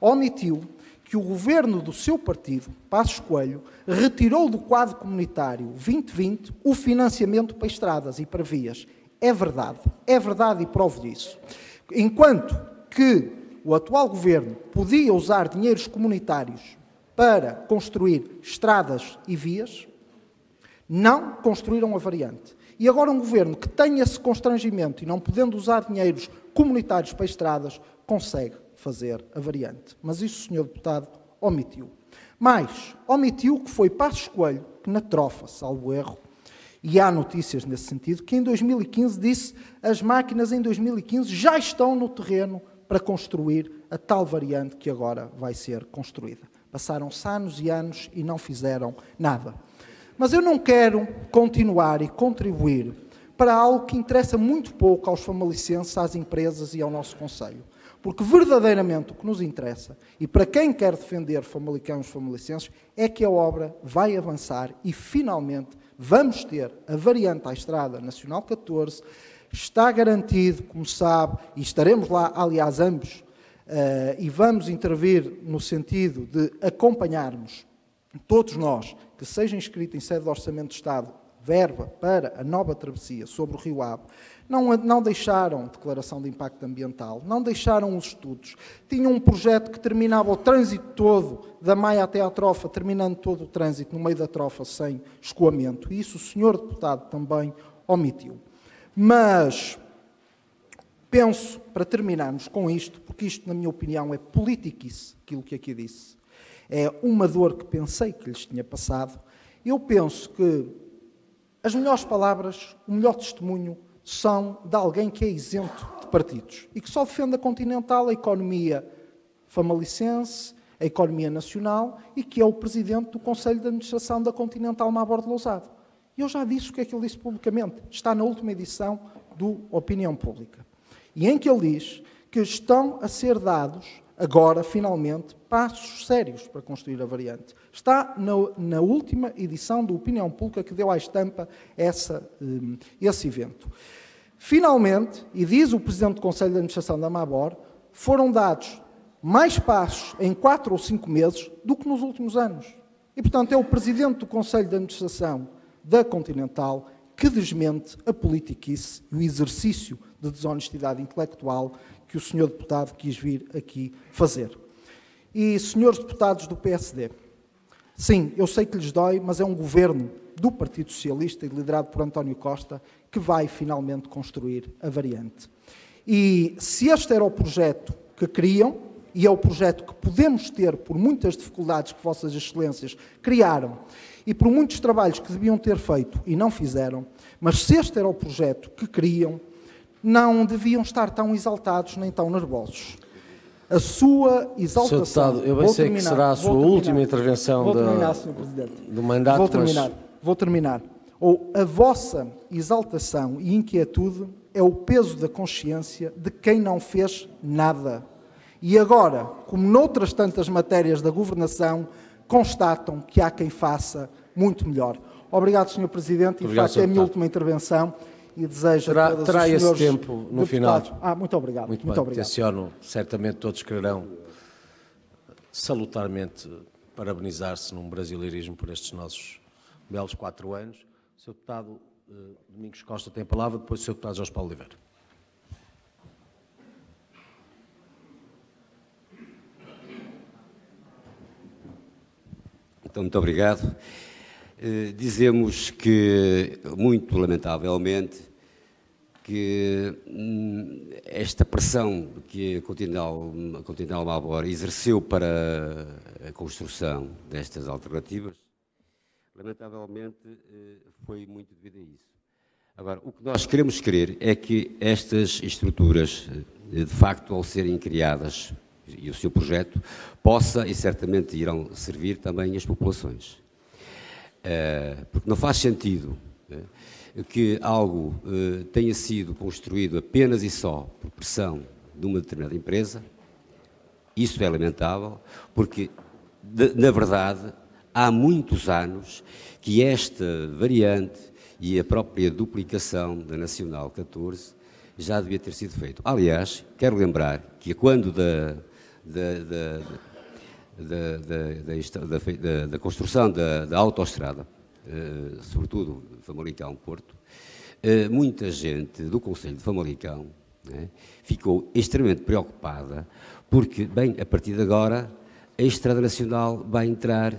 omitiu que o governo do seu partido, Passos Coelho, retirou do quadro comunitário 2020 o financiamento para estradas e para vias. É verdade e provo disso. Enquanto que o atual governo podia usar dinheiros comunitários para construir estradas e vias, não construíram a variante. E agora um governo que tem esse constrangimento e não podendo usar dinheiros comunitários para estradas, consegue fazer a variante. Mas isso o senhor deputado omitiu. Mas omitiu que foi Passos Coelho que na trofa, salvo erro, e há notícias nesse sentido, que em 2015 disse as máquinas em 2015 já estão no terreno para construir a tal variante que agora vai ser construída. Passaram-se anos e anos e não fizeram nada. Mas eu não quero continuar e contribuir para algo que interessa muito pouco aos famalicenses, às empresas e ao nosso Conselho. Porque verdadeiramente o que nos interessa, e para quem quer defender Famalicão e os famalicenses, é que a obra vai avançar e finalmente vamos ter a variante à Estrada Nacional 14, está garantido, como sabe, e estaremos lá, aliás, ambos, e vamos intervir no sentido de acompanharmos todos nós, que seja inscrito em sede do Orçamento de Estado, verba para a nova travessia sobre o Rio Ave, não deixaram declaração de impacto ambiental, não deixaram os estudos, tinham um projeto que terminava o trânsito todo, da Maia até à Trofa, terminando todo o trânsito no meio da Trofa sem escoamento, e isso o senhor deputado também omitiu. Mas penso, para terminarmos com isto, porque isto, na minha opinião, é politiquice, aquilo que aqui disse, é uma dor que pensei que lhes tinha passado. Eu penso que as melhores palavras, o melhor testemunho, são de alguém que é isento de partidos e que só defende a Continental, a economia famalicense, a economia nacional e que é o presidente do Conselho de Administração da Continental Mabor de Lousado. Eu já disse o que é que ele disse publicamente. Está na última edição do Opinião Pública. E em que ele diz que estão a ser dados, agora, finalmente, passos sérios para construir a variante. Está na última edição do Opinião Pública que deu à estampa esse evento. Finalmente, e diz o Presidente do Conselho de Administração da Mabor, foram dados mais passos em 4 ou 5 meses do que nos últimos anos. E, portanto, é o Presidente do Conselho de Administração da Continental que desmente a politiquice e o exercício de desonestidade intelectual que o Sr. Deputado quis vir aqui fazer. E, senhores deputados do PSD, sim, eu sei que lhes dói, mas é um governo do Partido Socialista e liderado por António Costa que vai finalmente construir a variante. E se este era o projeto que queriam, e é o projeto que podemos ter por muitas dificuldades que Vossas Excelências criaram e por muitos trabalhos que deviam ter feito e não fizeram, mas se este era o projeto que queriam, não deviam estar tão exaltados nem tão nervosos. A sua exaltação... Sr. Deputado, eu bem sei que será a sua última intervenção do mandato, Vou terminar. Ou a vossa exaltação e inquietude é o peso da consciência de quem não fez nada. E agora, como noutras tantas matérias da governação, constatam que há quem faça muito melhor. Obrigado, Sr. Presidente. Obrigado, e, de facto, é a minha última intervenção e desejo a todos os senhores esse tempo no final. Muito obrigado. Muito obrigado. Tenciono, certamente todos quererão salutarmente parabenizar-se num brasileirismo por estes nossos belos 4 anos. O Sr. Deputado Domingos Costa tem a palavra, depois o Sr. Deputado Jorge Paulo Oliveira. Então, muito obrigado. Dizemos que, muito lamentavelmente, que esta pressão que a Continental Mabor exerceu para a construção destas alternativas, lamentavelmente, foi muito devido a isso. Agora, o que nós queremos crer é que estas estruturas, de facto, ao serem criadas, e o seu projeto, possa, e certamente irão servir também as populações. Porque não faz sentido que algo tenha sido construído apenas e só por pressão de uma determinada empresa. Isso é lamentável, porque, na verdade, há muitos anos que esta variante e a própria duplicação da Nacional 14 já devia ter sido feito. Aliás, quero lembrar que quando da construção da autoestrada, sobretudo Famalicão-Porto, muita gente do Conselho de Famalicão ficou extremamente preocupada porque, bem, a partir de agora, a Estrada Nacional vai entrar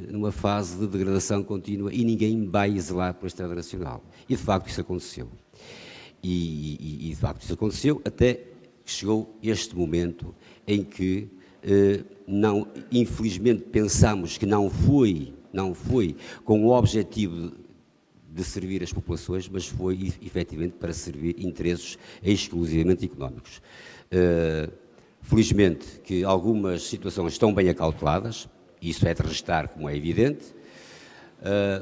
numa fase de degradação contínua e ninguém vai zelar pela Estrada Nacional. E, de facto, isso aconteceu. E de facto, isso aconteceu até que chegou este momento em que, infelizmente, pensamos que não foi com o objetivo de servir as populações, mas foi, efetivamente, para servir interesses exclusivamente económicos. Felizmente que algumas situações estão bem acauteladas, isso é de restar, como é evidente,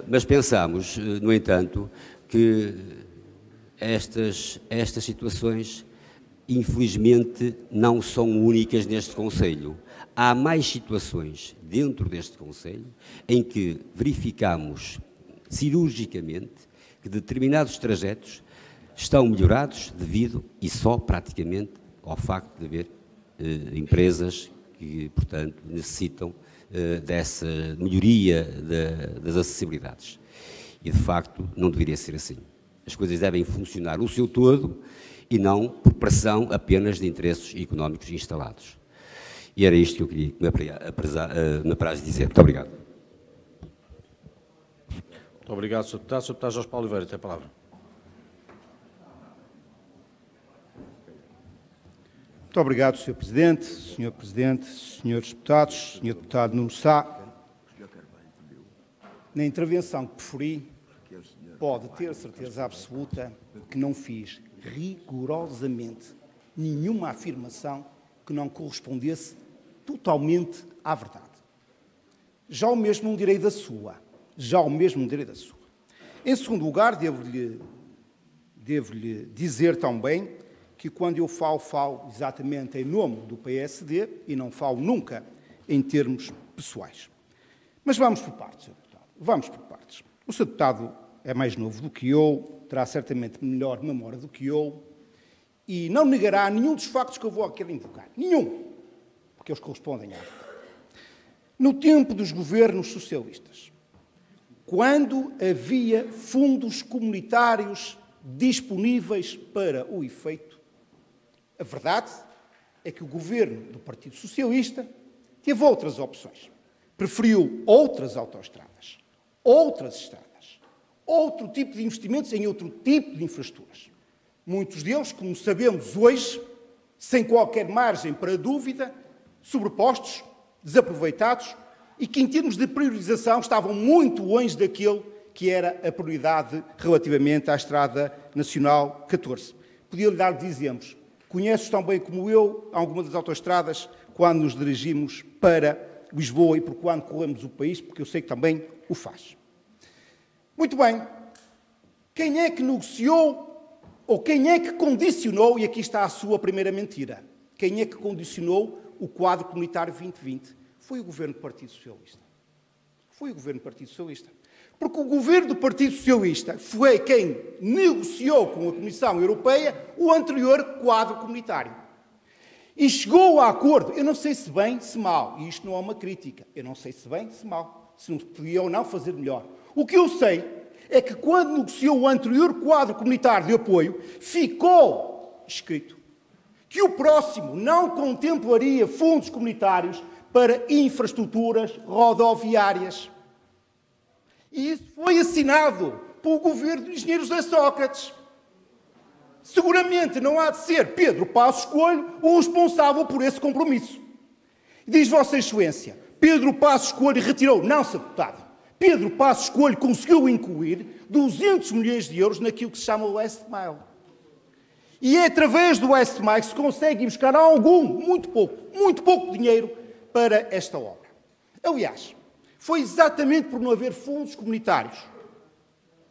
mas pensamos, no entanto, que estas situações, infelizmente, não são únicas neste Conselho. Há mais situações dentro deste Conselho em que verificamos cirurgicamente que determinados trajetos estão melhorados devido e só praticamente ao facto de haver empresas que, portanto, necessitam dessa melhoria das acessibilidades. E, de facto, não deveria ser assim. As coisas devem funcionar no seu todo e não por pressão apenas de interesses económicos instalados. E era isto que eu queria me apraz dizer. Muito obrigado. Muito obrigado, Sr. Deputado. Sr. Deputado Jorge Paulo Oliveira, tem a palavra. Muito Muito obrigado, Sr. Presidente, Srs. Deputados, Sr. Deputado Nuno Sá. Na intervenção que preferi, pode ter certeza absoluta que não fiz rigorosamente nenhuma afirmação que não correspondesse totalmente à verdade. Já o mesmo não direi da sua. Em segundo lugar, devo-lhe dizer também que quando eu falo exatamente em nome do PSD e não falo nunca em termos pessoais. Mas vamos por partes, Sr. Deputado. Vamos por partes. O Sr. Deputado é mais novo do que eu, terá certamente melhor memória do que eu e não negará nenhum dos factos que eu vou aqui invocar. Nenhum. Porque eles correspondem à verdade. No tempo dos governos socialistas, quando havia fundos comunitários disponíveis para o efeito, a verdade é que o governo do Partido Socialista teve outras opções. Preferiu outras autoestradas, outras estradas, outro tipo de investimentos em outro tipo de infraestruturas. Muitos deles, como sabemos hoje, sem qualquer margem para dúvida, sobrepostos, desaproveitados e que, em termos de priorização, estavam muito longe daquele que era a prioridade relativamente à Estrada Nacional 14. Podia-lhe dar exemplos. Conheces tão bem como eu algumas das autoestradas quando nos dirigimos para Lisboa e por quando corremos o país, porque eu sei que também o faz. Muito bem. Quem é que negociou ou quem é que condicionou, e aqui está a sua primeira mentira, quem é que condicionou o quadro comunitário 2020? Foi o governo do Partido Socialista. Foi o governo do Partido Socialista. Porque o governo do Partido Socialista foi quem negociou com a Comissão Europeia o anterior quadro comunitário. E chegou a acordo, eu não sei se bem, se mal, e isto não é uma crítica, eu não sei se bem, se mal, se não podia ou não fazer melhor. O que eu sei é que quando negociou o anterior quadro comunitário de apoio, ficou escrito que o próximo não contemplaria fundos comunitários para infraestruturas rodoviárias. E isso foi assinado pelo governo do engenheiro José Sócrates. Seguramente não há de ser Pedro Passos Coelho o responsável por esse compromisso. Diz Vossa Excelência, Pedro Passos Coelho retirou, não, Sr. Deputado, Pedro Passos Coelho conseguiu incluir 200 milhões de euros naquilo que se chama o Last Mile. E é através do Last Mile que se consegue buscar muito pouco dinheiro para esta obra. Aliás, foi exatamente por não haver fundos comunitários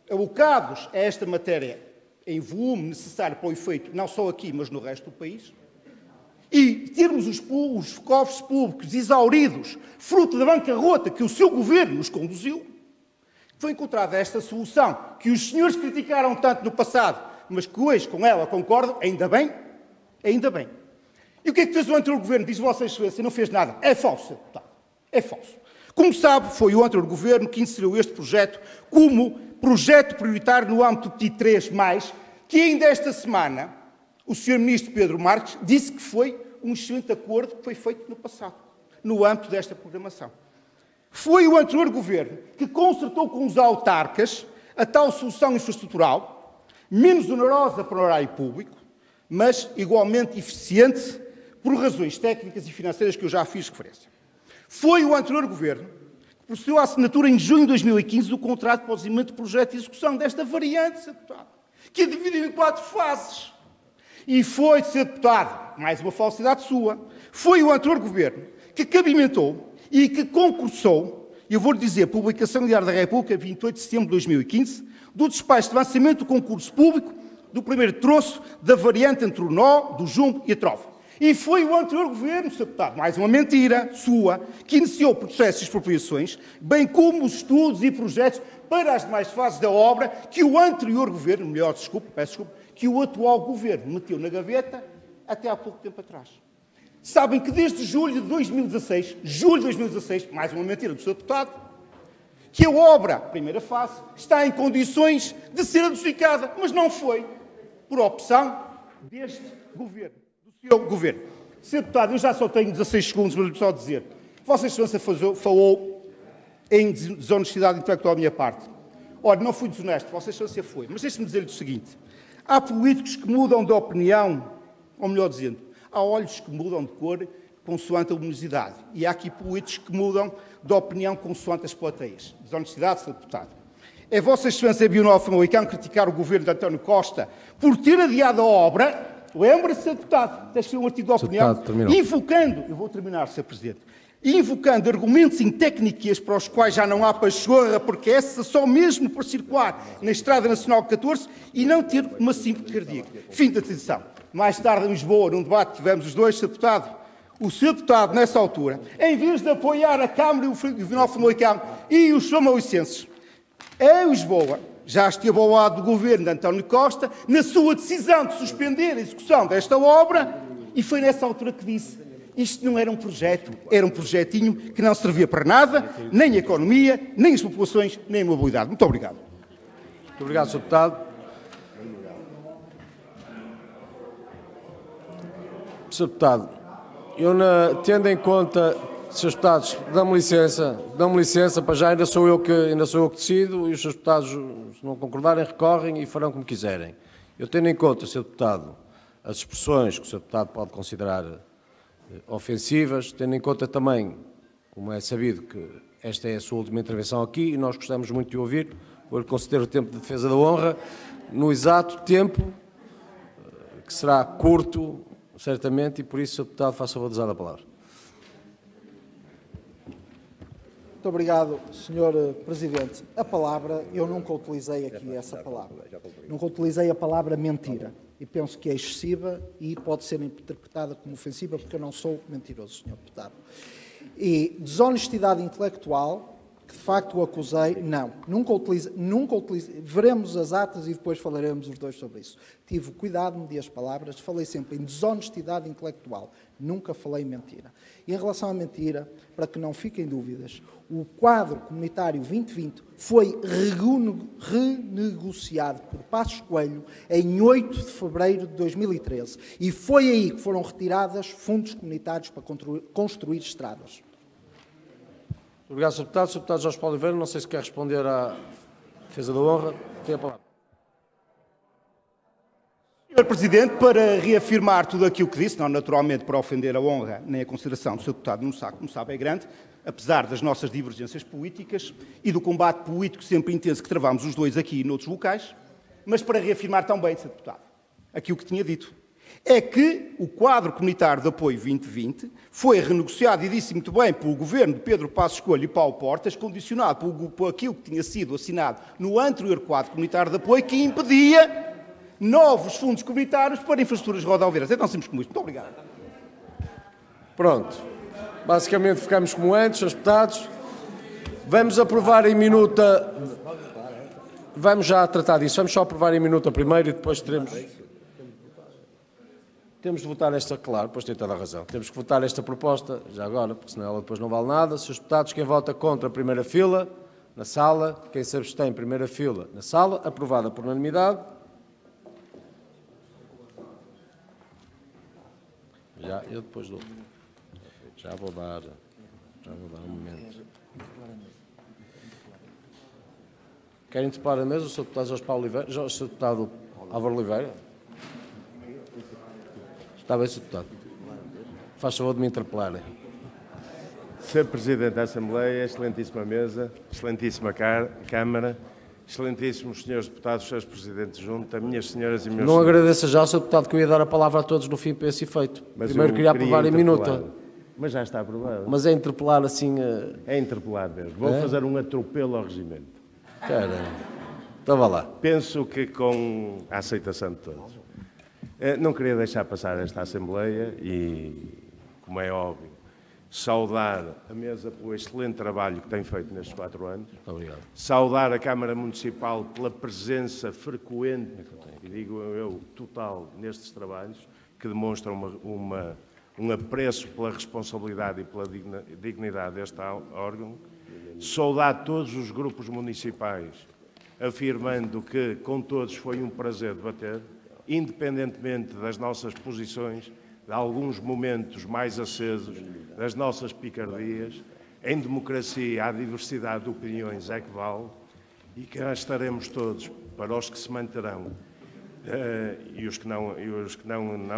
alocados a esta matéria em volume necessário para o efeito, não só aqui, mas no resto do país, e termos os cofres públicos exauridos, fruto da bancarrota que o seu governo nos conduziu, foi encontrada esta solução que os senhores criticaram tanto no passado, mas que hoje com ela concordam, ainda bem. E o que é que fez o anterior governo? Diz Vossa Excelência, não fez nada. É falso, deputado. É falso. Como sabe, foi o anterior governo que inseriu este projeto como projeto prioritário no âmbito de T3+, que ainda esta semana o Sr. Ministro Pedro Marques disse que foi um excelente acordo que foi feito no passado, no âmbito desta programação. Foi o anterior governo que concertou com os autarcas a tal solução infraestrutural, menos onerosa para o horário público, mas igualmente eficiente por razões técnicas e financeiras que eu já fiz referência. Foi o anterior governo que procedeu à assinatura em junho de 2015 do contrato para o desenvolvimento do projeto de execução desta variante, Sr. Deputado, que é dividido em 4 fases. E foi, Sr. Deputado, mais uma falsidade sua, foi o anterior governo que cabimentou e que concursou, eu vou-lhe dizer, publicação do Diário da República, 28 de setembro de 2015, do despacho de lançamento do concurso público do primeiro troço da variante entre o Nó, do Jumbo e a Trova. E foi o anterior governo, Sr. Deputado, mais uma mentira sua, que iniciou processos de expropriações, bem como os estudos e projetos para as demais fases da obra que o anterior governo, peço desculpa, que o atual governo meteu na gaveta até há pouco tempo atrás. Sabem que desde julho de 2016, mais uma mentira do Sr. Deputado, que a obra, primeira fase, está em condições de ser adjudicada, mas não foi, por opção deste governo. O governo. Sr. Deputado, eu já só tenho 16 segundos, mas só dizer. Vossa Excelência falou em desonestidade intelectual da minha parte. Ora, não fui desonesto, Vossa Excelência foi. Mas deixe-me dizer-lhe o seguinte. Há políticos que mudam de opinião, ou melhor dizendo, Há olhos que mudam de cor consoante a luminosidade. E há aqui políticos que mudam de opinião consoante as plateias. Desonestidade, Sr. Deputado. É Vossa Excelência Bional Famalicão criticar o governo de António Costa por ter adiado a obra. Lembra-se, Sr. Deputado, deste foi um artigo de opinião, invocando, eu vou terminar, Sr. Presidente, invocando argumentos em técnicas para os quais já não há pachorra, porque essa só mesmo por circular na Estrada Nacional 14 e não ter uma simples cardíaca. Fim da decisão. Mais tarde em Lisboa, num debate que tivemos os dois, Sr. Deputado, o Sr. Deputado, nessa altura, em vez de apoiar a Câmara e o Bional Famalicão e os famalicenses, em Lisboa, já esteve ao lado do governo de António Costa na sua decisão de suspender a execução desta obra e foi nessa altura que disse: isto não era um projeto, era um projetinho que não servia para nada, nem a economia, nem as populações, nem a mobilidade. Muito obrigado. Muito obrigado, Sr. Deputado. Sr. Deputado, tendo em conta, Srs. Deputados, dão-me licença, para já ainda sou eu que decido e os Srs. Deputados, se não concordarem, recorrem e farão como quiserem. Eu tendo em conta, Sr. Deputado, as expressões que o Sr. Deputado pode considerar ofensivas, tendo em conta também, como é sabido, que esta é a sua última intervenção aqui e nós gostamos muito de ouvir, vou-lhe conceder o tempo de defesa da honra, no exato tempo, que será curto, certamente, e por isso, Sr. Deputado, faça favor de usar a palavra. Muito obrigado, Sr. Presidente. A palavra, eu nunca utilizei aqui essa palavra. Nunca utilizei a palavra mentira. E penso que é excessiva e pode ser interpretada como ofensiva porque eu não sou mentiroso, Sr. Deputado. E desonestidade intelectual, que de facto o acusei, não. Nunca utilizei. Veremos as atas e depois falaremos os dois sobre isso. Tive cuidado, medi as palavras, falei sempre em desonestidade intelectual. Nunca falei mentira. E em relação à mentira, para que não fiquem dúvidas, o quadro comunitário 2020 foi renegociado por Passos Coelho em 8 de fevereiro de 2013 e foi aí que foram retirados fundos comunitários para construir estradas. Muito obrigado, Sr. Deputado. Sr. Deputado Jorge Paulo Oliveira, não sei se quer responder à defesa da honra. Tem a palavra. Sr. Presidente, para reafirmar tudo aquilo que disse, não naturalmente para ofender a honra nem a consideração do Sr. Deputado, como sabe, é grande, apesar das nossas divergências políticas e do combate político sempre intenso que travamos os dois aqui e noutros locais, mas para reafirmar também, Sr. Deputado, aquilo que tinha dito, é que o quadro comunitário de apoio 2020 foi renegociado, e disse muito bem, pelo governo de Pedro Passos Coelho e Paulo Portas, condicionado por aquilo que tinha sido assinado no anterior quadro comunitário de apoio, que impedia novos fundos comunitários para infraestruturas rodoviárias. É tão simples como isto. Muito obrigado. Pronto. Basicamente ficamos como antes, Srs. Deputados. Vamos aprovar em minuta... Vamos já tratar disso. Vamos só aprovar em minuta primeiro e depois teremos... Temos de votar esta, claro, depois tem toda a razão. Temos que votar esta proposta, já agora, porque senão ela depois não vale nada. Srs. Deputados, quem vota contra a primeira fila, na sala. Quem se abstém, primeira fila, na sala. Aprovada por unanimidade. Já, eu depois dou. Já vou dar um momento. Querem interpelar a mesa o Sr. Deputado Jorge Paulo Oliveira? O Sr. Deputado Álvaro Oliveira? Está bem, Sr. Deputado. Faz favor de me interpelarem. Sr. Presidente da Assembleia, excelentíssima mesa, excelentíssima Câmara, excelentíssimos senhores deputados, senhores Presidentes de Junta, minhas senhoras e meus Não senhores. agradeça já ao Sr. Deputado que eu ia dar a palavra a todos no fim para esse efeito. Mas primeiro queria aprovar em minuta. Mas já está aprovado. Mas é interpelar assim... É interpelar mesmo. Vou fazer um atropelo ao regimento. Caramba. Então vá lá. Penso que com a aceitação de todos. Não queria deixar passar esta Assembleia e, como é óbvio, saudar a mesa pelo excelente trabalho que tem feito nestes 4 anos. Obrigado. Saudar a Câmara Municipal pela presença frequente, e digo eu, total, nestes trabalhos, que demonstram um apreço pela responsabilidade e pela dignidade deste órgão. Saudar todos os grupos municipais, afirmando que com todos foi um prazer debater, independentemente das nossas posições, de alguns momentos mais acesos, das nossas picardias. Em democracia, a diversidade de opiniões é que vale, e cá estaremos todos para os que se manterão E os que não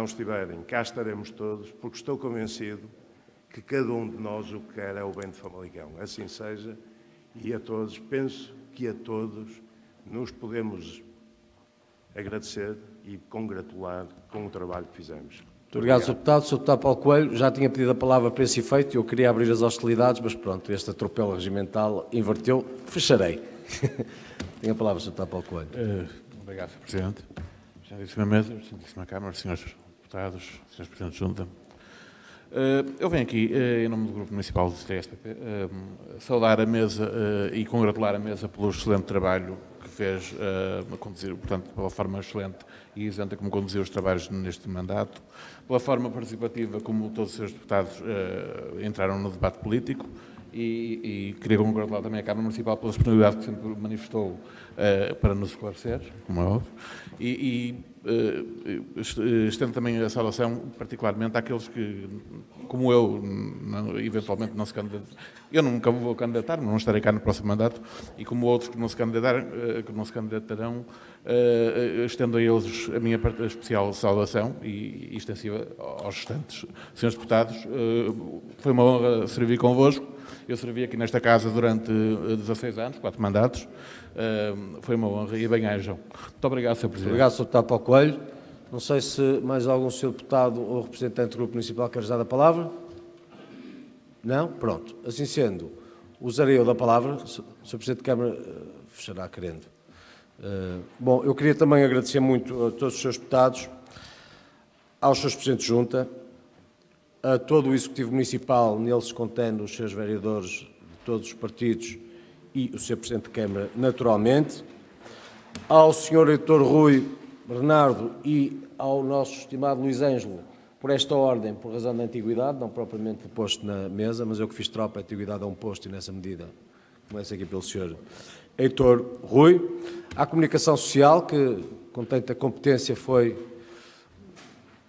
estiverem, cá estaremos todos, porque estou convencido que cada um de nós o que quer é o bem de Famalicão. Assim seja, e a todos, penso que a todos nos podemos agradecer e congratular com o trabalho que fizemos. Muito obrigado, Sr. Deputado. Sr. Deputado Paulo Coelho, já tinha pedido a palavra para esse efeito, eu queria abrir as hostilidades, mas pronto, este atropelo regimental inverteu. Fecharei. Tem a palavra, Sr. Deputado Paulo Coelho. Obrigado, Sr. Presidente. Excelentíssima Mesa, Excelentíssima Câmara, Senhores Deputados, Senhores Presidentes de Junta. Eu venho aqui, em nome do Grupo Municipal do TSPP, saudar a Mesa e congratular a Mesa pelo excelente trabalho que fez, portanto, pela forma excelente e isenta como conduziu os trabalhos neste mandato, pela forma participativa como todos os seus deputados entraram no debate político e queria congratular também a Câmara Municipal pela disponibilidade que sempre manifestou para nos esclarecer, como é óbvio, estendo também a saudação particularmente àqueles que, como eu, eventualmente não se candidatam. Eu nunca vou candidatar, não estarei cá no próximo mandato, e como outros que não se candidatarão, estendo a eles a minha especial saudação e extensiva aos restantes senhores deputados. Foi uma honra servir convosco. Eu servi aqui nesta casa durante 16 anos, 4 mandatos. Foi uma honra e bem-ajam. Muito obrigado, Sr. Presidente. Obrigado, Sr. Deputado Paulo Coelho. Não sei se mais algum Sr. Deputado ou representante do Grupo Municipal quer dar a palavra. Não? Pronto. Assim sendo, usarei eu da palavra. O Sr. Presidente de Câmara fechará querendo. Bom, eu queria também agradecer muito a todos os Srs. Deputados, aos Srs. Presidentes de Junta, a todo o Executivo Municipal, neles contendo os Srs. Vereadores de todos os partidos e o Sr. Presidente de Câmara, naturalmente, ao Sr. Heitor Rui Bernardo e ao nosso estimado Luís Ângelo, por esta ordem, por razão da antiguidade, não propriamente posto na mesa, mas eu que fiz tropa, a antiguidade é um posto e nessa medida começo aqui pelo Sr. Heitor Rui, à Comunicação Social, que com tanta competência foi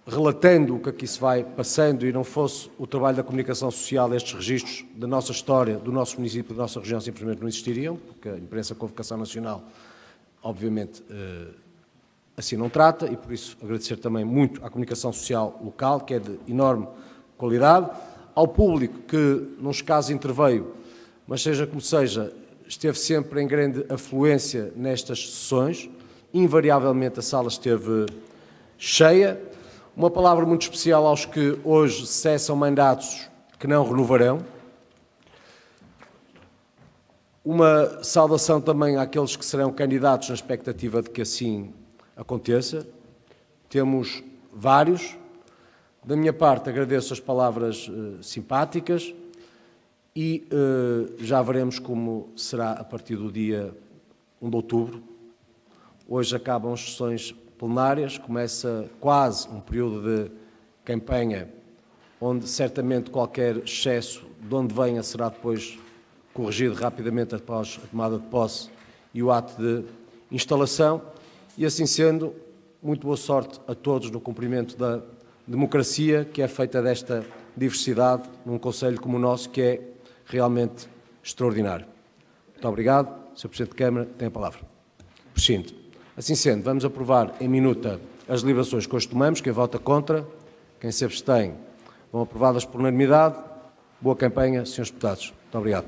relatando o que aqui se vai passando e não fosse o trabalho da comunicação social, estes registros da nossa história, do nosso município, da nossa região, simplesmente não existiriam, porque a imprensa com vocação nacional, obviamente, assim não trata, e por isso agradecer também muito à comunicação social local, que é de enorme qualidade, ao público que, nos casos, interveio, mas seja como seja, esteve sempre em grande afluência nestas sessões, invariavelmente a sala esteve cheia. Uma palavra muito especial aos que hoje cessam mandatos que não renovarão. Uma saudação também àqueles que serão candidatos na expectativa de que assim aconteça. Temos vários. Da minha parte, agradeço as palavras simpáticas e já veremos como será a partir do dia 1 de outubro. Hoje acabam as sessões plenárias, começa quase um período de campanha onde certamente qualquer excesso de onde venha será depois corrigido rapidamente após a tomada de posse e o ato de instalação. E assim sendo, muito boa sorte a todos no cumprimento da democracia que é feita desta diversidade num concelho como o nosso, que é realmente extraordinário. Muito obrigado. Sr. Presidente de Câmara, tem a palavra. Prescinde. Assim sendo, vamos aprovar em minuta as deliberações que hoje tomamos. Quem vota contra, quem se abstém, vão aprovadas por unanimidade. Boa campanha, senhores deputados. Muito obrigado.